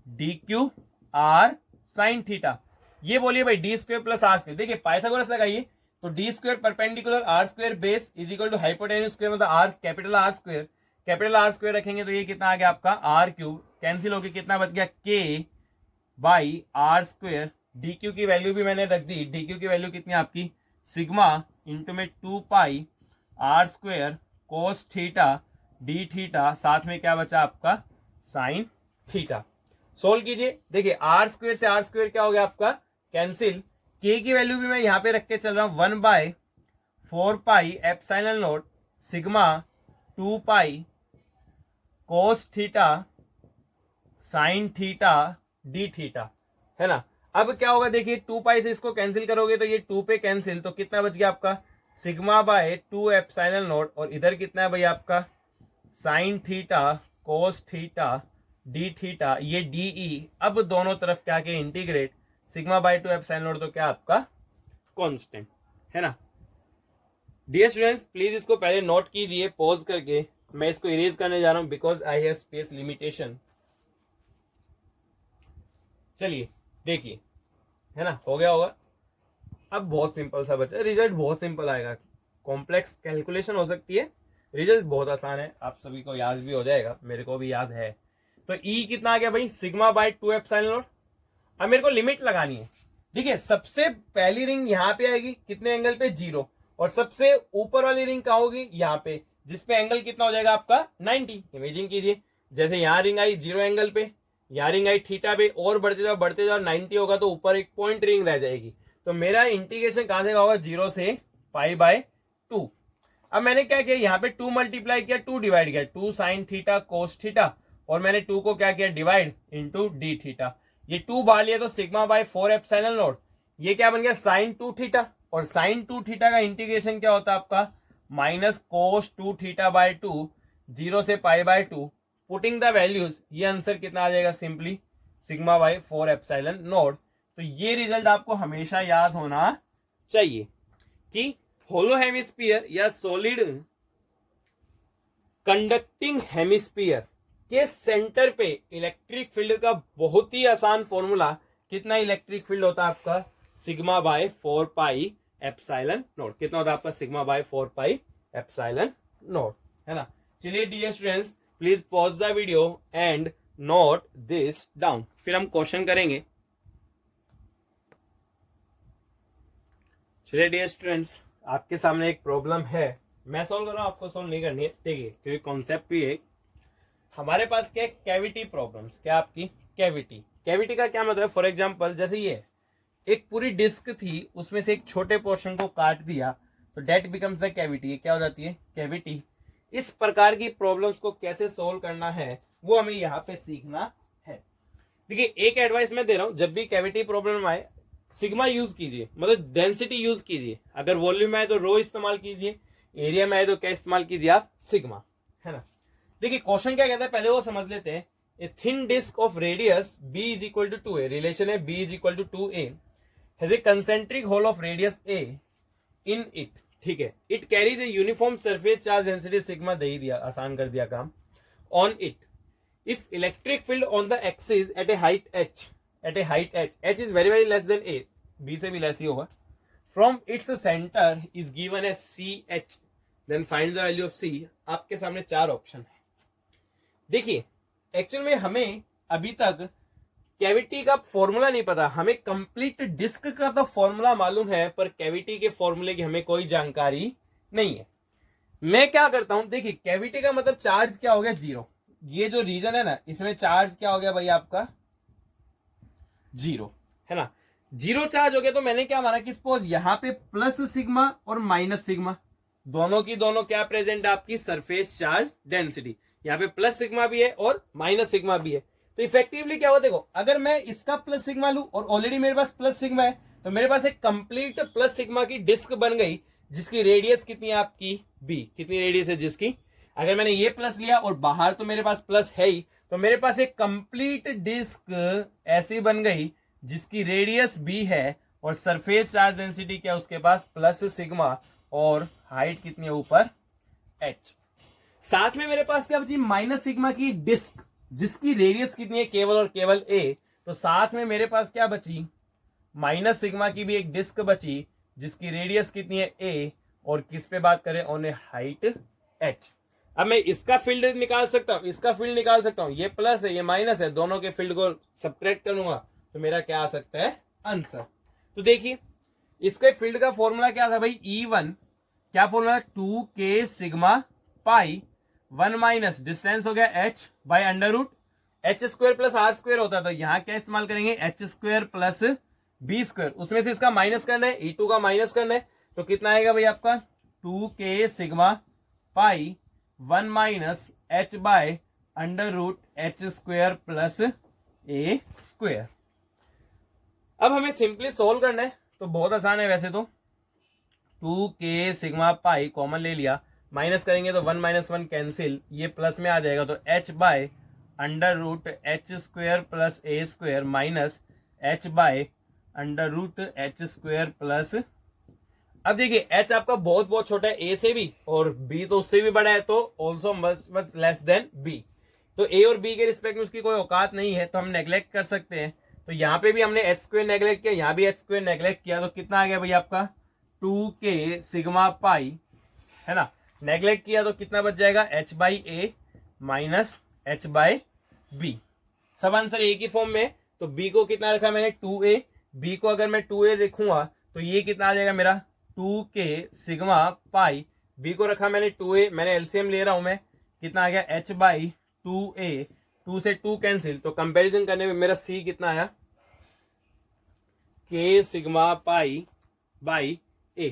D Q R sine theta. ये बोलिए भाई D square plus R square, देखिए पाइथागोरस लगाइए तो D square perpendicular R square base is equal to hypotenuse square, मतलब आर कैपिटल आर स्क्वेयर रखेंगे तो ये कितना आ गया आपका, आर क्यूब कैंसिल होकर कितना बच गया, K by R square. D Q की वैल्यू भी मैंने रख दी, डी क्यू की वैल्यू कितनी आपकी, सिग्मा इंटू में 2 pi R square cos theta D theta, साथ में क्या बचा आपका, साइन थीटा। सोल्व कीजिए, देखिए आर स्क्वेयर से आर स्क्वेयर क्या हो गया आपका, कैंसिल। के की वैल्यू भी मैं यहां पे रख के चल रहा हूं, 1/4 पाई एप्सिलॉन नॉट सिग्मा 2 पाई cos theta sine theta D theta, है ना। अब क्या होगा, देखिए 2 पाई से इसको कैंसिल करोगे तो ये 2 पे कैंसिल, तो कितना बच गया आपका, सिग्मा बाय 2 एप्सिलॉन नॉट, और इधर कितना है भाई आपका, sine theta cos theta D theta, ये डीई। अब दोनों तरफ क्या के integrate, sigma bye 2 epsilon not तो क्या आपका कांस्टेंट, है ना। डियर स्टूडेंट्स प्लीज इसको पहले नोट कीजिए पॉज करके, मैं इसको इरेज करने जा रहा हूं because I have space limitation. चलिए देखिए, है ना, हो गया होगा। अब बहुत सिंपल सा बच्चा, रिजल्ट बहुत सिंपल आएगा, कॉम्प्लेक्स कैलकुलेशन हो सकती है, रिजल्ट बहुत आसान है, आप सभी को याद भी हो जाएगा, मेरे को भी याद है। तो ई कितना आ गया भाई, सिग्मा बाय 2 एप्सिलॉन नॉट। अब मेरे को लिमिट लगानी है, देखिए सबसे पहली रिंग यहां पे आएगी कितने एंगल पे, 0, और सबसे ऊपर वाली रिंग कहाँ होगी, यहाँ पे, जिसपे एंगल कितना हो जाएगा आपका 90। इमेजिन कीजिए जैसे यहाँ रिंग आई 0 एंगल पे, यहाँ रिंग आई थीटा पे, और बढ़ते जाओ 90 होगा तो ऊपर एक पॉइंट रिंग रह जाएगी। तो मेरा इंटीग्रेशन कहां से होगा, 0 से π/2। अब मैंने क्या किया, यहाँ पे 2 मल्टीप्लाई किया, 2 डिवाइड किया, 2 साइन थीटा कोस थीटा, और मैंने 2 को क्या किया, डिवाइड इंटू डी थीटा। ये 2 बाहर लिया तो सिग्मा बाय 4 एप्सिलॉन नॉट, ये क्या बन गया, साइन 2 थीटा, और साइन 2 थीटा का इंटीग्रेशन क्या होता है आपका, माइनस कोस 2 थीटा बाय 2, 0 से π/2। पुटिंग द वैल्यूज, ये आंसर कितना आ जाएगा, simply sigma by 4 epsilon not. तो ये रिजल्ट आपको हमेशा याद होना चाहिए कि होलो हेमिस्फीयर या सॉलिड कंडक्टिंग हेमिस्फीयर के सेंटर पे इलेक्ट्रिक फील्ड का बहुत ही आसान फॉर्मूला, कितना इलेक्ट्रिक फील्ड होता है आपका, sigma by 4 pi epsilon naught. कितना होता है आपका, sigma by 4 pi epsilon naught, है ना। चलिए dear students please pause the video and note this down, फिर हम क्वेश्चन करेंगे। चलिए डियर स्टूडेंट्स आपके सामने एक प्रॉब्लम है, मैं सॉल्व कर रहा हूं, आपको सॉल्व नहीं करनी है, देखिए क्योंकि कॉन्सेप्ट भी है हमारे पास। क्या कैविटी प्रॉब्लम्स, क्या आपकी कैविटी, कैविटी का क्या मतलब, फॉर एग्जांपल जैसे ये एक पूरी डिस्क थी, उसमें से एक छोटे पोर्शन को काट दिया तो डेट बिकम्स द कैविटी, ये क्या हो जाती है, कैविटी। इस प्रकार की प्रॉब्लम्स को कैसे सोल्व करना है वो हमें यहाँ पे सीखना है। देखिए एक एडवाइस मैं दे रहा हूं, जब भी कैविटी प्रॉब्लम आए सिग्मा यूज कीजिए, मतलब डेंसिटी यूज कीजिए, अगर वॉल्यूम में आए तो रो इस्तेमाल कीजिए, एरिया में आए तो क्या इस्तेमाल कीजिए आप, सिग्मा, है ना। देखिए क्वेश्चन क्या कहता है पहले वो समझ लेते हैं। A thin disc of radius b is equal to 2a, relation है b is equal to 2a, has a concentric hole of radius a in it, ठीक है, it carries a uniform surface charge density sigma, दे ही दिया, आसान कर दिया काम। On it if electric field on the axis at a height h is very less than a, b से भी लेस ही होगा, from its centre is given as ch, then find the value of C. आपके सामने 4 option है। देखिए actual में हमें अभी तक कैविटी का फॉर्मूला नहीं पता, हमें कंप्लीट डिस्क का तो फॉर्मूला मालूम है, पर कैविटी के फॉर्मूले की हमें कोई जानकारी नहीं है। मैं क्या करता हूं, देखिए कैविटी का मतलब चार्ज क्या हो गया, 0। ये जो रीजन है ना, इसमें चार्ज क्या हो गया भाई आपका 0, है ना। 0 चार्ज हो गया, तो मैंने क्या माना कि सपोज यहां पे प्लस सिग्मा और माइनस सिग्मा दोनों की दोनों क्या प्रेजेंट है आपकी सरफेस चार्ज डेंसिटी। यहाँ पे प्लस सिग्मा भी है और माइनस सिग्मा भी है। तो इफेक्टिवली क्या हो, देखो अगर मैं इसका प्लस सिग्मा लूं और ऑलरेडी मेरे पास प्लस सिग्मा है, तो मेरे पास एक कंप्लीट प्लस सिग्मा की डिस्क बन गई, जिसकी रेडियस कितनी है आपकी बी। कितनी रेडियस है जिसकी, अगर मैंने ये प्लस लिया और बाहर तो मेरे पास प्लस है ही, तो मेरे पास एक कंप्लीट डिस्क ऐसी बन गई जिसकी रेडियस बी है और सरफेस चार्ज डेंसिटी क्या उसके पास प्लस सिग्मा और हाइट कितनी है ऊपर एच। साथ में मेरे पास क्या बची माइनस सिग्मा की डिस्क जिसकी रेडियस कितनी है केवल और केवल ए। तो साथ में मेरे पास क्या बची माइनस सिग्मा की भी एक डिस्क बची जिसकी रेडियस कितनी है ए और किस पे बात करें ऑन ए हाइट एच। अब मैं इसका फील्ड निकाल सकता हूं, इसका फील्ड निकाल सकता हूं, ये प्लस है ये माइनस है, दोनों के फील्ड को सब्ट्रैक्ट करूंगा तो मेरा क्या आ सकता है आंसर। तो देखिए इसके फील्ड का फॉर्मूला क्या था भाई E1, क्या formula 2k sigma pi 1 minus distance हो गया h by under root H square plus are square होता है, तो यहां क्या इस्तेमाल करेंगे H square plus B square, उसमें से इसका माइनस करना है E2 का माइनस करना है, तो कितना आएगा भाई आपका 2k sigma pi 1 minus h by under root H square plus A square. अब हमें सिंपली सोल्व करना है, तो बहुत आसान है वैसे तो 2k सिग्मा पाई कॉमन ले लिया, माइनस करेंगे तो 1 माइनस 1 कैंसिल, ये प्लस में आ जाएगा, तो h by under root H square plus A square minus h by under root H square plus. अब देखिए h आपका बहुत बहुत छोटा है a से भी और b तो उससे भी बड़ा है, तो also much less than b। तो a और b के रिस्पेक्ट में उसकी कोई औकात नहीं है, तो हम नेग्लेक्ट कर सकते हैं। तो यहाँ पे भी हमने एच स्क्वायर नेग्लेक्ट किया, यहाँ भी एच स्क्वायर नेग्लेक्ट किया, तो कितना आ गया भाई आपका 2k सिग्मा पाई, है ना। नेग्लेक्ट किया तो कितना बच जाएगा h by A minus h by B. सब आंसर ए की फॉर्म में, तो b को कितना रखा मैंने 2a, b को अगर मैं 2a लिखूंगा तो ये कितना आ जाएगा मेरा 2k सिग्मा पाई, b को रखा मैंने 2a, मैंने एलसीएम ले रहा हूं मैं, कितना आ गया h बाई 2a, 2 से 2 कैंसिल, तो कंपैरिजन करने में मेरा c कितना आया k sigma pi by a।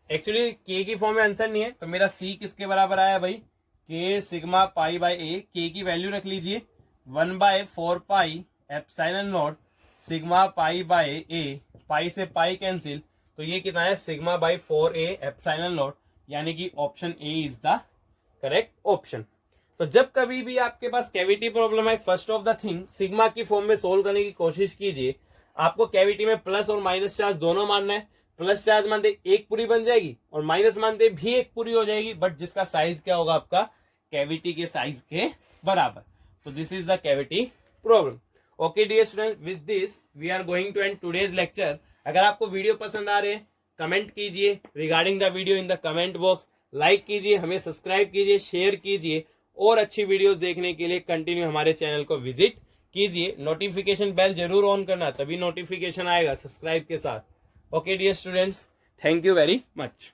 Actually k की फॉर्म में आंसर नहीं है, तो मेरा c किसके बराबर आया भाई k sigma pi by a। k की वैल्यू रख लीजिए 1 by 4 pi epsilon naught sigma pi by a, pi से पाई कैंसिल, तो ये कितना है sigma by 4a epsilon not, यानी कि option A is the correct option. तो जब कभी भी आपके पास कैविटी प्रॉब्लम है, first of the thing sigma की फॉर्म में सोल्व करने की कोशिश कीजिए। आपको कैविटी में प्लस और माइनस चार्ज दोनों मानना है, प्लस चार्ज मानते एक पूरी बन जाएगी और माइनस मानते भी एक पूरी हो जाएगी, बट जिसका साइज क्या होगा आपका कैविटी के साइज के बराबर। तो this is the cavity problem. Okay dear student, with this we are going to end today's lecture. अगर आपको वीडियो पसंद आ रहे हैं कमेंट कीजिए regarding the video in the comment box, like कीजिए, हमें सब्सक्राइब कीजिए, शेयर कीजिए और अच्छी वीडियोस देखने के लिए कंटिन्यू हमारे चैनल को विजिट कीजिए। नोटिफिकेशन बेल जरूर ऑन करना, तभी नोटिफिकेशन आएगा सब्सक्राइब के साथ। Okay dear students, thank you very much.